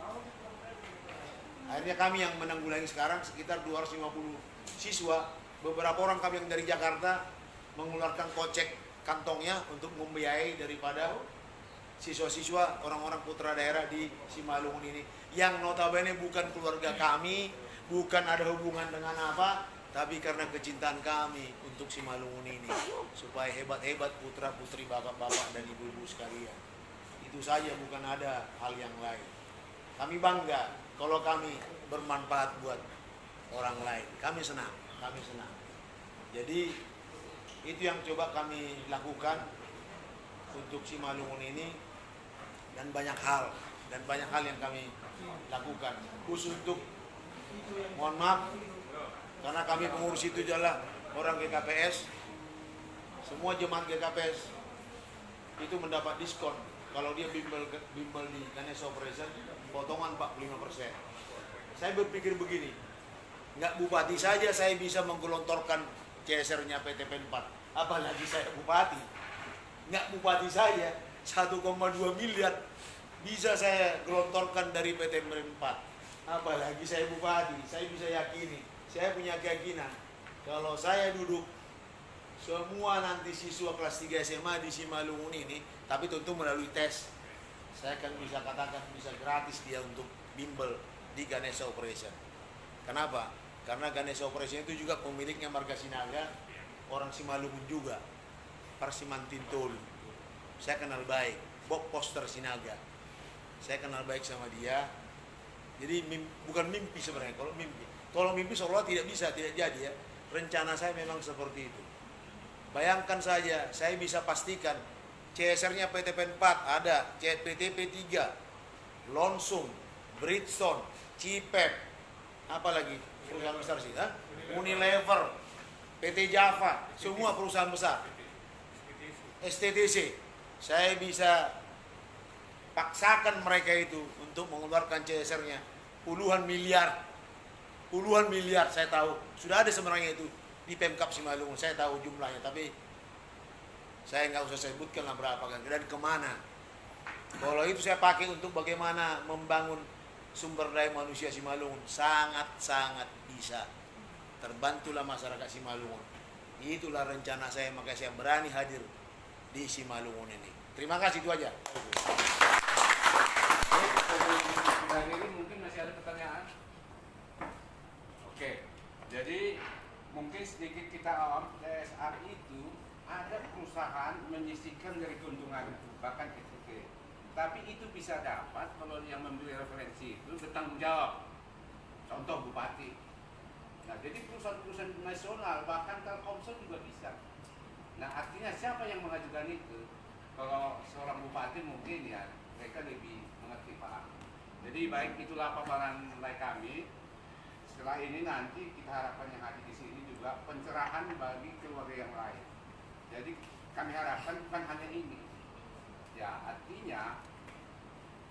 Akhirnya kami yang menanggulangi sekarang sekitar 250 siswa. Beberapa orang kami yang dari Jakarta mengeluarkan kocek kantongnya untuk membiayai daripada siswa-siswa orang-orang putra daerah di Simalungun ini, yang notabene bukan keluarga kami, bukan ada hubungan dengan apa, tapi karena kecintaan kami untuk Simalungun ini, supaya hebat-hebat putra-putri bapak-bapak dan ibu-ibu sekalian. Itu saja, bukan ada hal yang lain. Kami bangga kalau kami bermanfaat buat orang lain. Kami senang. Jadi itu yang coba kami lakukan untuk Simalungun ini, dan banyak hal yang kami lakukan. Khusus untuk, mohon maaf, karena kami pengurus itu adalah orang GKPS, semua jemaat GKPS itu mendapat diskon kalau dia bimbel di Ganesha Operation, potongan 45%. Saya berpikir begini, nggak bupati saja saya bisa menggelontorkan CSR-nya PT PEN 4, apalagi saya bupati. Nggak bupati saja, 1,2 miliar bisa saya gelontorkan dari PT PEN 4, apalagi saya bupati. Saya bisa yakini, saya punya keyakinan, kalau saya duduk semua nanti siswa kelas 3 SMA di Simalungun ini, tapi tentu melalui tes, saya akan bisa katakan bisa gratis dia untuk bimbel di Ganesha Operation. Kenapa? Karena Ganesha Operation itu juga pemiliknya Marga Sinaga, orang Simalungun juga, Parsiman Tintolu. Saya kenal baik, Bob Poster Sinaga. Saya kenal baik sama dia. Jadi bukan mimpi sebenarnya, kalau mimpi seolah tidak bisa, tidak jadi ya. Rencana saya memang seperti itu. Bayangkan saja, saya bisa pastikan CSR-nya PT PEN 4 ada, PT P3, Lonsum, Bridgestone, Cipep, apalagi perusahaan besar sih, Unilever, PT Java, semua perusahaan besar, STTC. Saya bisa paksakan mereka itu untuk mengeluarkan CSR-nya puluhan miliar saya tahu. Sudah ada sebenarnya itu di Pemkap Simalungun, saya tahu jumlahnya, tapi saya nggak usah sebutkan lah berapa kan dan kemana. Kalau itu saya pakai untuk bagaimana membangun sumber daya manusia Simalungun, sangat-sangat bisa. Terbantulah masyarakat Simalungun. Itulah rencana saya, makanya saya berani hadir di Simalungun ini. Terima kasih, itu aja. Ini mungkin masih ada pertanyaan. Oke, jadi mungkin sedikit kita awam, CSR itu ada perusahaan menyisihkan dari keuntungan, bahkan itu. Tapi itu bisa dapat kalau yang membeli referensi itu bertanggung jawab. Contoh bupati. Nah, jadi perusahaan-perusahaan nasional bahkan Telkomsel juga bisa. Nah, artinya siapa yang mengajukan itu? Kalau seorang bupati mungkin ya mereka lebih mengerti paham. Jadi baik itulah paparan nilai kami. Setelah ini nanti kita harapkan yang hadir di sini juga pencerahan bagi keluarga yang lain. Jadi kami harapkan bukan hanya ini. Ya, artinya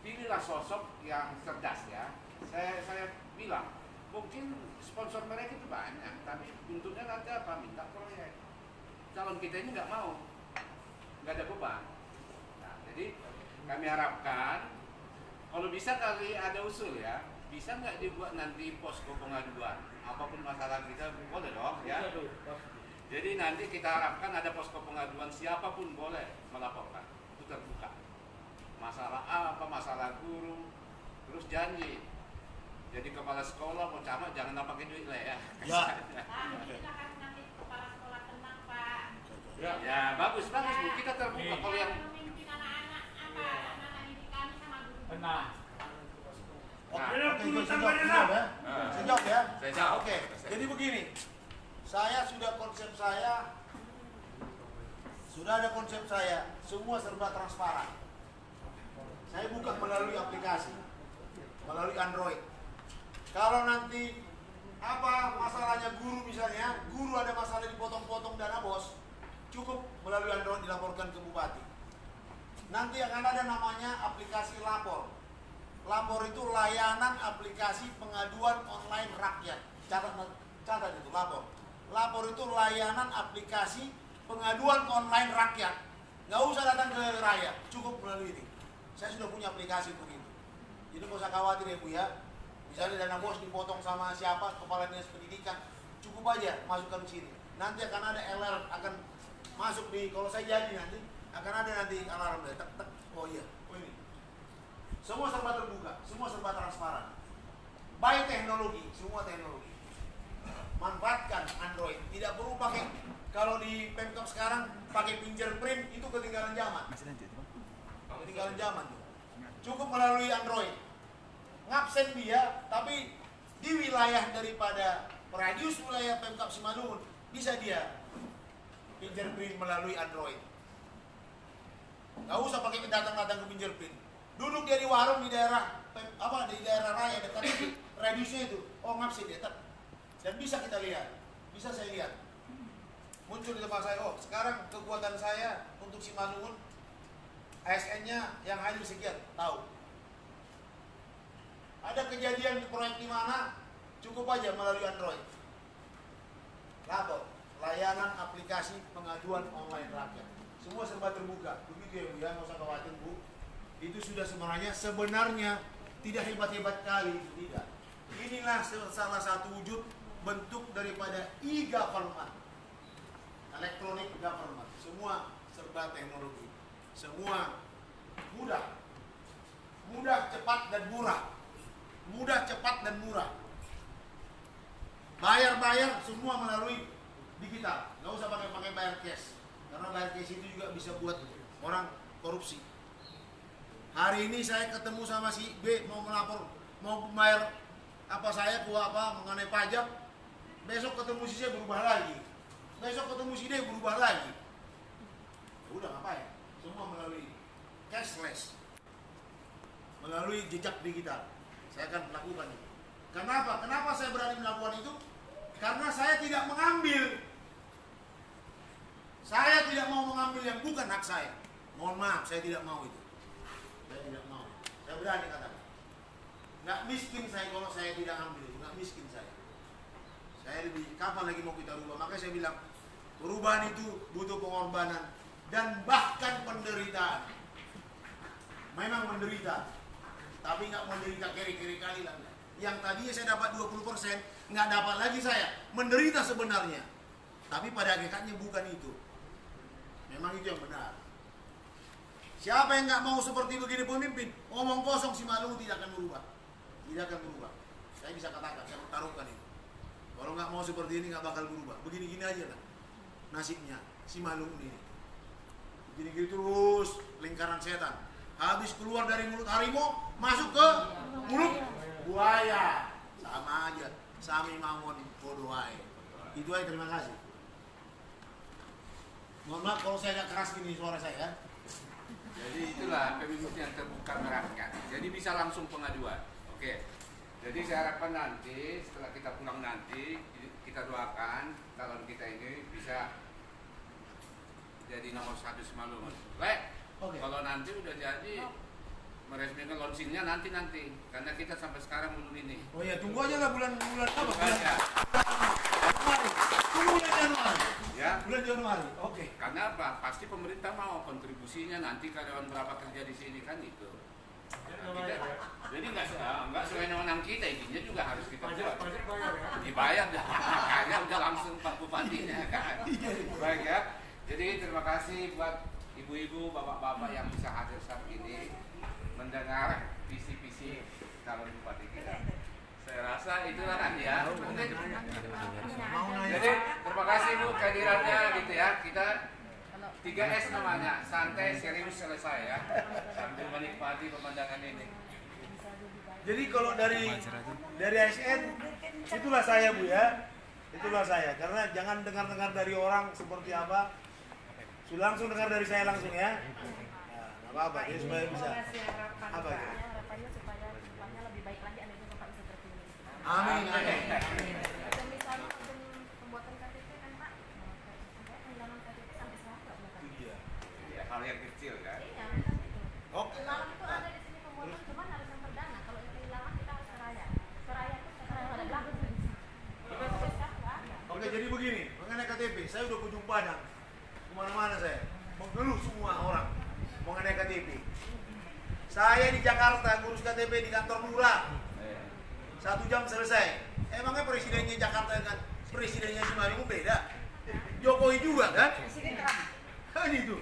pilihlah sosok yang cerdas ya. Saya bilang mungkin sponsor mereka itu banyak, tapi untungnya nanti apa? Minta proyek. Calon kita ini nggak mau, nggak ada beban. Nah, jadi kami harapkan kalau bisa kali ada usul ya, bisa nggak dibuat nanti posko pengaduan, apapun masalah kita boleh dong ya. Jadi nanti kita harapkan ada posko pengaduan, siapapun boleh melaporkan. Terbuka masalah apa, masalah guru, terus janji jadi kepala sekolah mau camat jangan pakai duit lah ya. Pak, kita kan nanti kepala sekolah tenang Pak. Ya bagus Bu, kita terbuka kalau yang memimpin anak-anak apa, anak-anak didik kami sama guru. Tenang. Saya jawab ya. Saya jawab. Oke, jadi begini. Saya sudah konsep saya, sudah ada konsep saya, semua serba transparan. Saya buka melalui aplikasi, melalui Android. Kalau nanti apa masalahnya guru misalnya, guru ada masalah dipotong-potong dana bos, cukup melalui Android dilaporkan ke bupati. Nanti akan ada namanya aplikasi lapor. Lapor itu layanan aplikasi pengaduan online rakyat. Catat itu lapor. Lapor itu layanan aplikasi pengaduan online rakyat. Nggak usah datang ke rakyat, cukup melalui ini. Saya sudah punya aplikasi untuk itu. Jadi nggak usah khawatir ya Bu ya. Misalnya dana bos dipotong sama siapa, kepala dinas pendidikan, cukup aja masukkan ke sini. Nanti akan ada alert, akan masuk di, kalau saya jadi nanti, akan ada nanti alarm dari tek tek. Oh iya, oh ini. Semua serba terbuka, semua serba transparan. By teknologi, semua teknologi. Manfaatkan Android, tidak perlu pakai. Kalau di Pemkap sekarang pakai fingerprint itu ketinggalan zaman. Ketinggalan zaman tuh. Cukup melalui Android. Ngabsen dia, tapi di wilayah daripada radius wilayah Pemkap Simalungun bisa dia fingerprint melalui Android. Nggak usah pakai datang-datang ke fingerprint. Duduk dia di warung di daerah di daerah raya dekat radiusnya itu. Oh ngabsen dia tetap. Dan bisa kita lihat, bisa saya lihat. Muncul di tempat saya, oh sekarang kekuatan saya untuk Simalungun ASN-nya yang hadir sekian, tahu. Ada kejadian proyek di mana, cukup aja melalui Android. Lapor, layanan aplikasi pengaduan online rakyat. Semua serba terbuka. Begitu ya Bu ya, nggak usah khawatir Bu. Itu sudah sebenarnya tidak hebat-hebat kali, itu tidak. Inilah salah satu wujud bentuk daripada e-government, electronic government. Semua serba teknologi, semua mudah, cepat dan murah, bayar semua melalui digital, nggak usah pakai bayar cash, karena bayar cash itu juga bisa buat orang korupsi. Hari ini saya ketemu sama si B mau melapor, mau bayar mengenai pajak. Besok ketemu si C berubah lagi. Besok ketemu si D berubah lagi. Udah ngapain? Semua melalui cashless. Melalui jejak digital. Saya akan melakukan itu. Kenapa? Kenapa saya berani melakukan itu? Karena saya tidak mengambil. Saya tidak mau mengambil yang bukan hak saya. Mohon maaf, saya tidak mau itu. Saya tidak mau. Saya berani katakan. Nggak miskin saya kalau saya tidak ambil. Nggak miskin saya. Saya lebih, kapan lagi mau kita rubah? Makanya saya bilang, perubahan itu butuh pengorbanan dan bahkan penderitaan. Memang menderita, tapi nggak menderita kiri-kiri kali lah. Yang tadinya saya dapat 20%, nggak dapat lagi saya. Menderita sebenarnya. Tapi pada hakikatnya bukan itu. Memang itu yang benar. Siapa yang nggak mau seperti begini pemimpin? Omong kosong si Malungu tidak akan berubah. Tidak akan berubah. Saya bisa katakan, saya taruhkan itu. Kalau nggak mau seperti ini nggak bakal berubah. Begini-gini aja lah nasibnya si Malungu ini. Begini-gini terus lingkaran setan. Habis keluar dari mulut harimau, masuk ke mulut buaya. Sama aja. Sami mawon bodoh wae. Itu aja, terima kasih. Mohon maaf kalau saya agak keras gini suara saya. Jadi itulah pemimpin yang terbuka merakyat. Jadi bisa langsung pengaduan. Oke. Jadi saya harapkan nanti setelah kita pulang nanti kita doakan calon kita ini bisa jadi nomor 1 Simalungun. Baik. Oke. Kalau nanti udah jadi meresmikan launchingnya nanti karena kita sampai sekarang belum ini. Oh ya, tunggu aja lah bulan apa? Bulan Ya. Januari. Tunggu bulan Januari. Ya. Bulan Januari. Oke. Karena apa? Pasti pemerintah mau kontribusinya nanti karyawan berapa kerja di sini kan itu. Jadi nggak sewenang-wenang kita, intinya juga harus kita buat. Dibayar dah, makanya udah langsung Pak Bupatinya kan. Baik ya. Jadi terima kasih buat ibu-ibu, bapak-bapak yang bisa hadir saat ini mendengar visi-visi calon bupati kita. Saya rasa itulah kan ya. Jadi terima kasih Bu kehadirannya gitu ya. Kita 3S namanya, santai, serius, selesai ya. Sambil menikmati pemandangan ini. Jadi kalau dari ASN itulah saya Bu ya. Itulah saya. Karena jangan dengar-dengar dari orang seperti apa. Langsung dengar dari saya langsung ya. Nah, apa-apa ya supaya bisa. Apa ya? Harapannya supaya lebih baik lagi anak Bapak bisa terpilih. Amin. Dan misalnya untuk pembuatan KTP kan Pak, saya penghilangan KTP sampai sekarang Iya. Ya, hal yang kecil kan. Iya, kan itu. Oke. Malam itu ada di sini pembuatan, cuman harus yang perdana. Kalau yang kehilangan kita harus ke raya. Ke raya itu sekarang ada belakang. Sampai sekarang nggak ada. Oke, jadi begini, mengenai KTP, saya udah ujung padang. Kemana-mana saya, mengeluh semua orang mengenai KTP. Saya di Jakarta ngurus KTP di kantor lurah. 1 jam selesai. Emangnya presidennya Jakarta dengan presidennya Simalungun beda? Jokowi juga kan? Kan itu.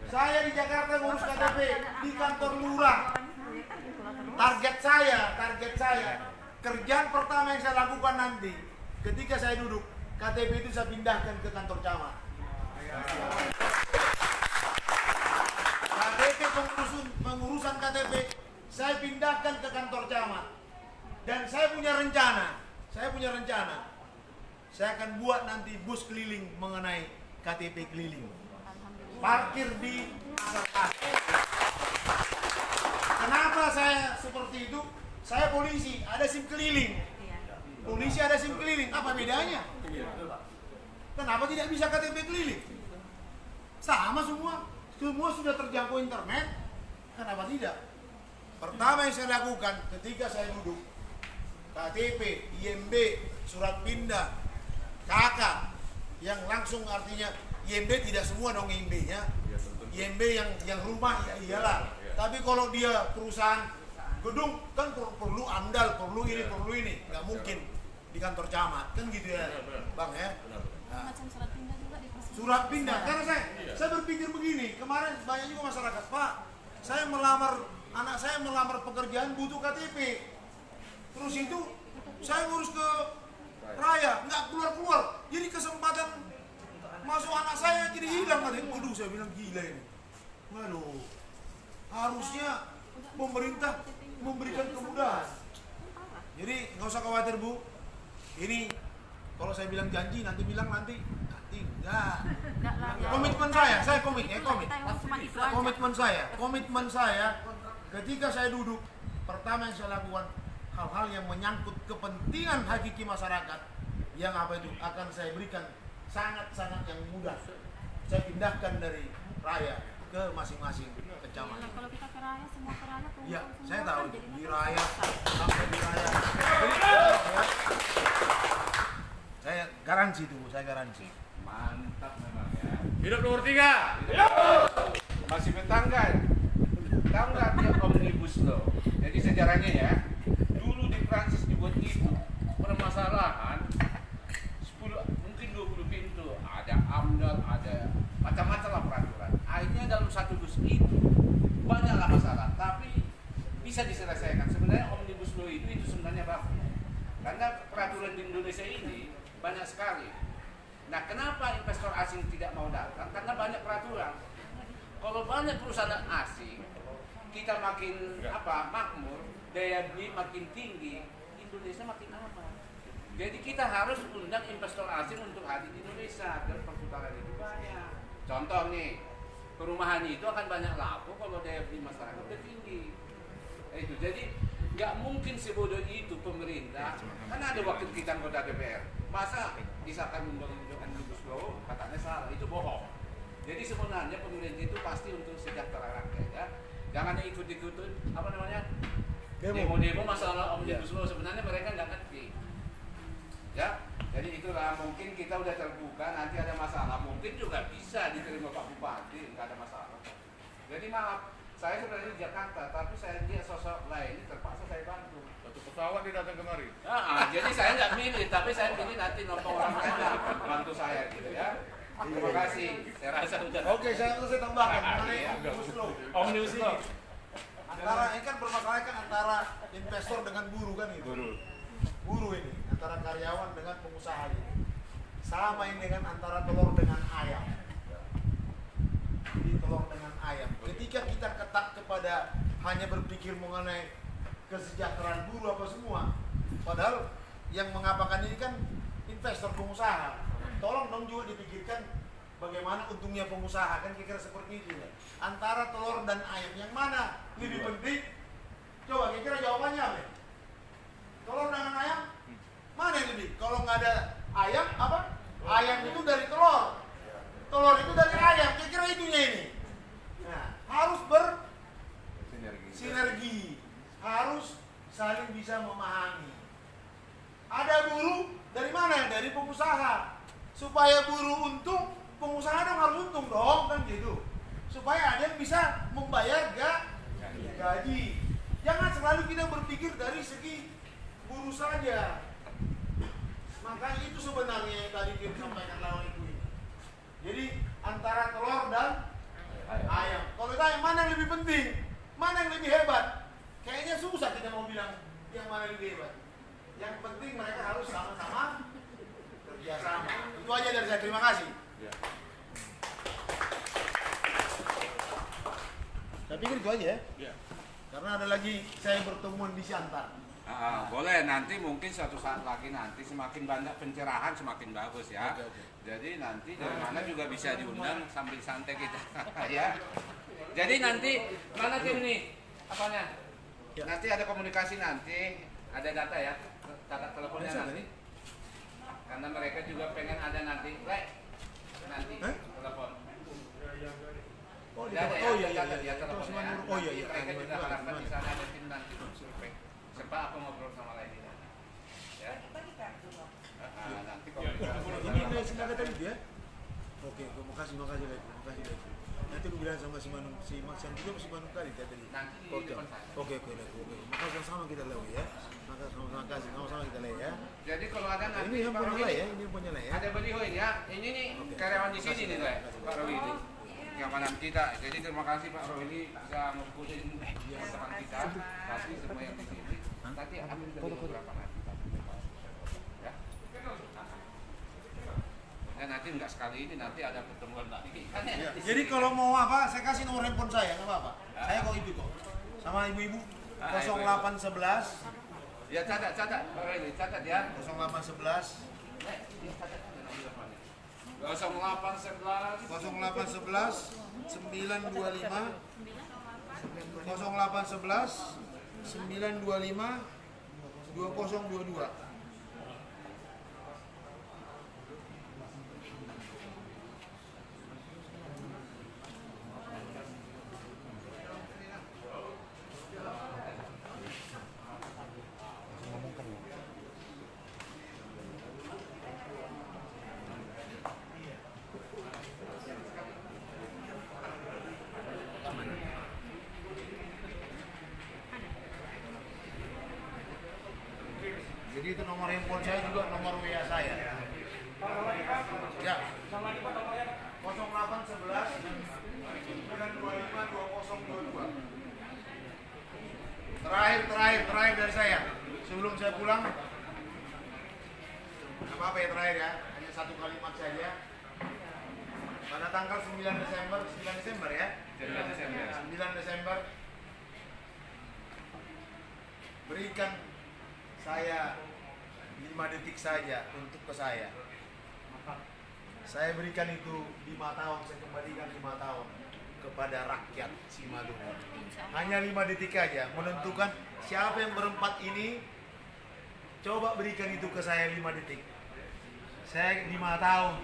Saya di Jakarta ngurus KTP di kantor lurah. Target saya, kerjaan pertama yang saya lakukan nanti ketika saya duduk, KTP itu saya pindahkan ke kantor camat. KTP pengurusan KTP saya pindahkan ke kantor camat. Dan saya punya rencana. Saya akan buat nanti bus keliling mengenai KTP keliling. Parkir di serta. Kenapa saya seperti itu? Saya polisi, ada SIM keliling. Polisi ada SIM keliling, apa bedanya? Kenapa tidak bisa KTP keliling? Sama semua. semua sudah terjangkau internet, kenapa tidak? Pertama yang saya lakukan ketika saya duduk, KTP, IMB, surat pindah, KK, yang langsung artinya IMB tidak semua dong IMB-nya. IMB yang rumah ya iyalah. Tapi kalau dia perusahaan gedung kan perlu AMDAL, perlu ini, nggak mungkin di kantor camat kan gitu ya, Bang ya. Nah, Macam surat pindah juga di proses. surat pindah karena saya berpikir begini, kemarin banyak juga masyarakat, Pak, anak saya melamar pekerjaan butuh KTP, terus itu saya ngurus ke Raya nggak keluar, jadi kesempatan masuk anak saya jadi hilang. Waduh, saya bilang gila ini. Waduh, harusnya pemerintah memberikan kemudahan. Jadi nggak usah khawatir Bu. Ini kalau saya bilang janji nanti enggak. Komitmen saya komit. Komitmen saya ketika saya duduk, pertama yang saya lakukan hal-hal yang menyangkut kepentingan hakiki masyarakat yang apa itu akan saya berikan sangat-sangat yang mudah. Saya pindahkan dari Raya ke masing-masing kecamatan. Kalau kita ke Raya, semua ke Raya Ya, semua saya tahu kan itu. jadinya Di kan Raya susah. sampai di Raya. Saya garansi itu, Bu, saya garansi. Mantap memang ya. Hidup nomor 3. Masih tetangga. Tahu nggak dia omnibus law? Jadi sejarahnya ya, dulu di Prancis dibuat itu permasalahan 10 mungkin 20 pintu, ada AMDAL, ada macam-macam lah peraturan. Akhirnya dalam satu dus itu banyaklah masalah, tapi bisa diselesaikan. Sebenarnya omnibus law itu sebenarnya bagus, karena peraturan di Indonesia ini banyak sekali. Nah, kenapa investor asing tidak mau datang? Karena banyak peraturan. Kalau banyak perusahaan asing, kita makin makmur, daya beli makin tinggi, Indonesia makin aman. Jadi kita harus undang investor asing untuk hadir di Indonesia, dan perputaran itu banyak. Contoh nih, perumahan itu akan banyak laku kalau daya beli masyarakat udah tinggi. Itu jadi nggak mungkin sebodoh itu pemerintah, karena ada wakil kita anggota DPR, masa disahkan undang-undang omnibus law katanya salah, itu bohong. Jadi sebenarnya pemerintah itu pasti untuk sejahtera rakyat ya. Jangan ikut-ikutin demo-demo masalah omnibus law, sebenarnya mereka nggak ngerti. Ya, jadi itulah mungkin kita udah terbuka, nanti ada masalah mungkin juga bisa diterima Pak Bupati, nggak ada masalah. Jadi maaf, saya sebenarnya di Jakarta, tapi saya lihat sosok lain ini terpaksa saya bantu. Satu pesawat dia datang kemari. Jadi saya nggak milih, tapi saya pilih nanti nombor orang lain bantu saya gitu ya. Terima kasih. Saya rasa udah. Oke, saya tambahkan mengenai omnibus law. Omnibus law. Antara ini kan permasalahan kan antara investor dengan buruh kan itu. Buruh ini antara karyawan dengan pengusaha ini. Sama ini dengan antara telur dengan ayam. Jadi telur dengan ayam. Ketika kita ketat kepada hanya berpikir mengenai kesejahteraan buruh apa semua, padahal yang mengapakan ini kan investor pengusaha. Tolong dong juga dipikirkan bagaimana untungnya pengusaha, kan kira-kira seperti itu ya. Antara telur dan ayam yang mana lebih penting? Coba kira-kira jawabannya apa? Telur dengan ayam mana yang lebih? Kalau nggak ada ayam apa? Ayam itu dari telur, telur itu dari ayam. Kira-kira itunya ini. Nah, harus bersinergi, harus saling bisa memahami. Ada buruh dari mana? Dari pengusaha. Supaya buruh untung, pengusaha dong harus untung dong, kan gitu. Supaya ada yang bisa membayar gaji. Jangan selalu kita berpikir dari segi buruh saja. Makanya itu sebenarnya yang tadi kita sampaikan lawan ibu ini. Jadi antara telur dan ayam. Kalau tanya mana yang lebih penting, mana yang lebih hebat, kayaknya susah kita mau bilang yang mana yang lebih hebat. Yang penting mereka harus sama-sama kerjasama. Itu aja dari saya. Terima kasih. Saya pikir itu aja ya. Karena ada lagi saya bertemu di Siantar. Boleh, nanti mungkin suatu saat lagi nanti semakin banyak pencerahan semakin bagus ya. Jadi nanti dari mana juga bisa diundang sambil santai kita ya. Jadi nanti mana tim nih? Apanya? Nanti ada komunikasi nanti, ada data ya, data teleponnya nanti. Karena mereka juga pengen ada nanti, nanti telepon. Oh, di Ya, tempat. ya, Oh iya iya catat iya. ya, Itu teleponnya. Simanur. Oh iya iya. Mereka juga Gimana, harapkan di gimana? sana ada tim nanti untuk survei. Sempat aku ngobrol sama Lady tadi. Ya. Nanti kalau Ini silakan tadi ya. Oke, makasih lagi. Nanti aku bilang sama si Maksian juga si Manu kali tadi. Nanti di Oke. depan sana. Oke. Makasih sama kita lewat ya. Makasih sama kita lewat ya. Jadi kalau ada nanti Ini yang Pak punya Rohili, lah ya, ini yang punya lah ya. ada beliau ini ya. Ini nih Oke. karyawan di sini Makasih, nih saya, Pak Rohili. Keamanan kita. Jadi terima kasih Pak Rohili bisa ngikutin teman kita. Pasti semua yang di sini. Nanti ambil dari beberapa nanti. Ya. Dan nanti enggak sekali ini nanti ada pertemuan lagi. Kan ya? Ya, jadi kalau mau apa, saya kasih nomor handphone saya, nggak apa-apa. Saya kok itu kok. Sama ibu-ibu 0811 Ya catat Pak Rohili, catat ya. 0811 0811 0811 925 0811 925 2022. Jadi itu nomor handphone saya juga nomor WA saya. Ya. 0811 925 2022. Terakhir dari saya. Sebelum saya pulang, apa ya terakhir ya? Hanya satu kalimat saja. Pada tanggal 9 Desember ya. 9 Desember berikan saya 5 detik saja untuk ke saya. Saya berikan itu 5 tahun, saya kembalikan 5 tahun kepada rakyat Simalungun. Hanya 5 detik aja menentukan siapa yang berempat ini. Coba berikan itu ke saya 5 detik. Saya 5 tahun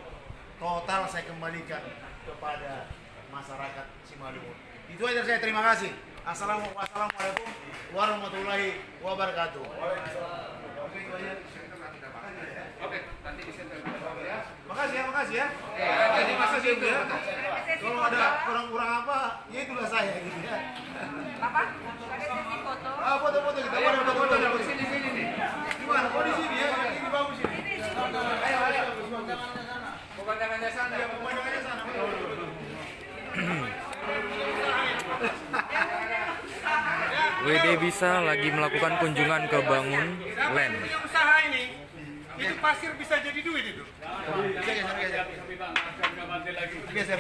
total saya kembalikan kepada masyarakat Simalungun. Itu aja saya, terima kasih. Assalamualaikum warahmatullahi wabarakatuh. Oke, nanti di center ya. Makasih ya. Jadi makasih itu. ya. Kalau ada kurang-kurang apa, ya itulah saya gitu ya. Bapak, ada sesi foto. Foto-foto kita mau foto-foto. Di sini nih. Gimana? Kok di sini ya? Ini bagus ini. Ayo. Bukan tangannya sana. Ya, pemandangannya sana. WD Bisa lagi melakukan kunjungan ke Bangun Land. Punya usaha ini, itu pasir bisa jadi duit itu. Geser.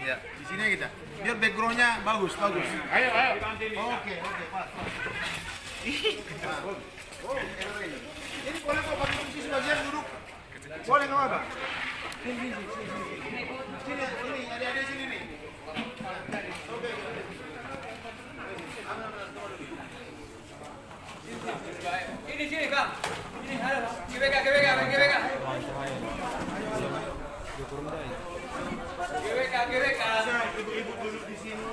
Ya, di sini kita. Biar backgroundnya bagus. Ayo. Oke, Pak. Ini boleh kok pakai kursi sebagian duduk. Boleh nggak apa? Sini, adik-adik sini nih. Oke. Ini sini Bang. Ini halo. GBK. Ibu duduk di sini.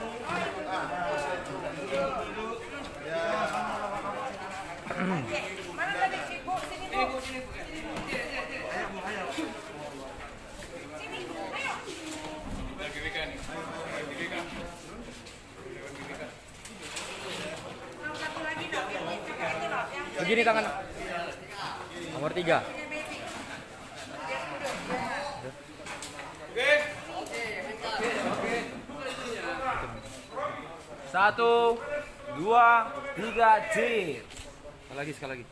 Ya. Mana tadi Ibu? Sini Bu. Sini, ayo. GBK nih. GBK. Satu lagi dong, ini juga itu loh, yang Begini tangan. Nomor 3. Satu, dua, tiga, jir. Sekali lagi.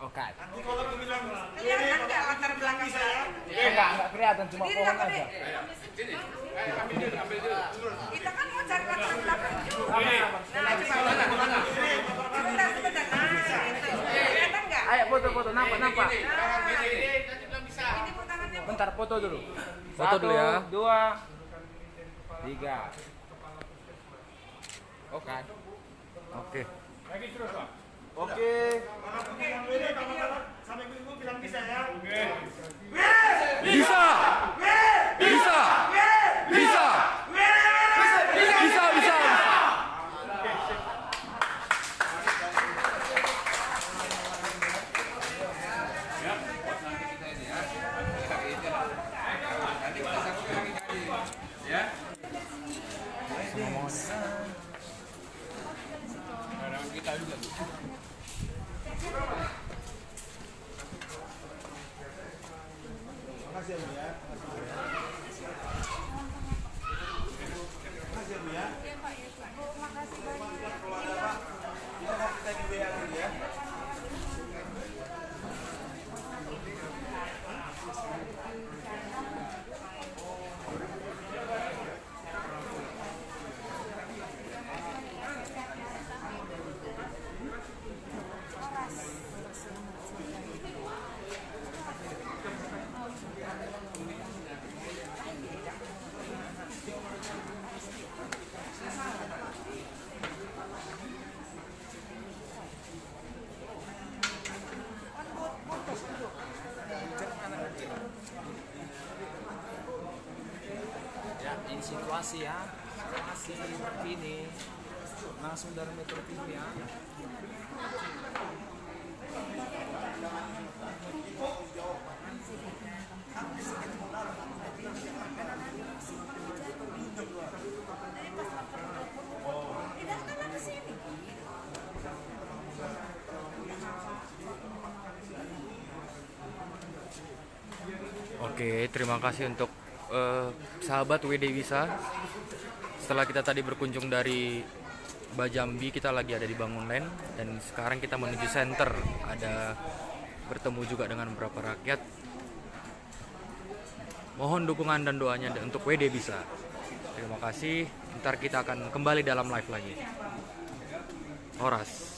Oke. Nanti kalau aku bilang kelihatan nggak latar belakang saya? Enggak kelihatan, cuma Berdiri pohon lah, aja. Sini. Ambil dulu. Kita kan mau cari latar belakang juga. Nah, coba Mana? sebentar. Nah, itu. Kelihatan nggak? Ayo foto, nampak. Ini Bu tangannya Bu. Bentar, foto dulu. Foto dulu ya. 1, 2, 3. Oke. Oke. Lagi terus Pak. Oke. Oke, ini video. sampai minggu bilang bisa ya. Bisa. Bisa. Bisa. Bisa, bisa. Nanti kita sambung lagi ya. Kita juga. Makasih ya Bu ya. Makasih ya Bu ya. Iya Pak, ya Pak. Bu, makasih banyak. Kalau ada Pak, kita mau kita di WA dulu ya. Ya, ini situasi ya, situasi terkini langsung dari Metro TV ya. Oke, terima kasih untuk sahabat WD Bisa. Setelah kita tadi berkunjung dari Bajambi, kita lagi ada di Bangunland dan sekarang kita menuju center. Ada bertemu juga dengan beberapa rakyat. Mohon dukungan dan doanya untuk WD Bisa. Terima kasih. Ntar kita akan kembali dalam live lagi. Horas.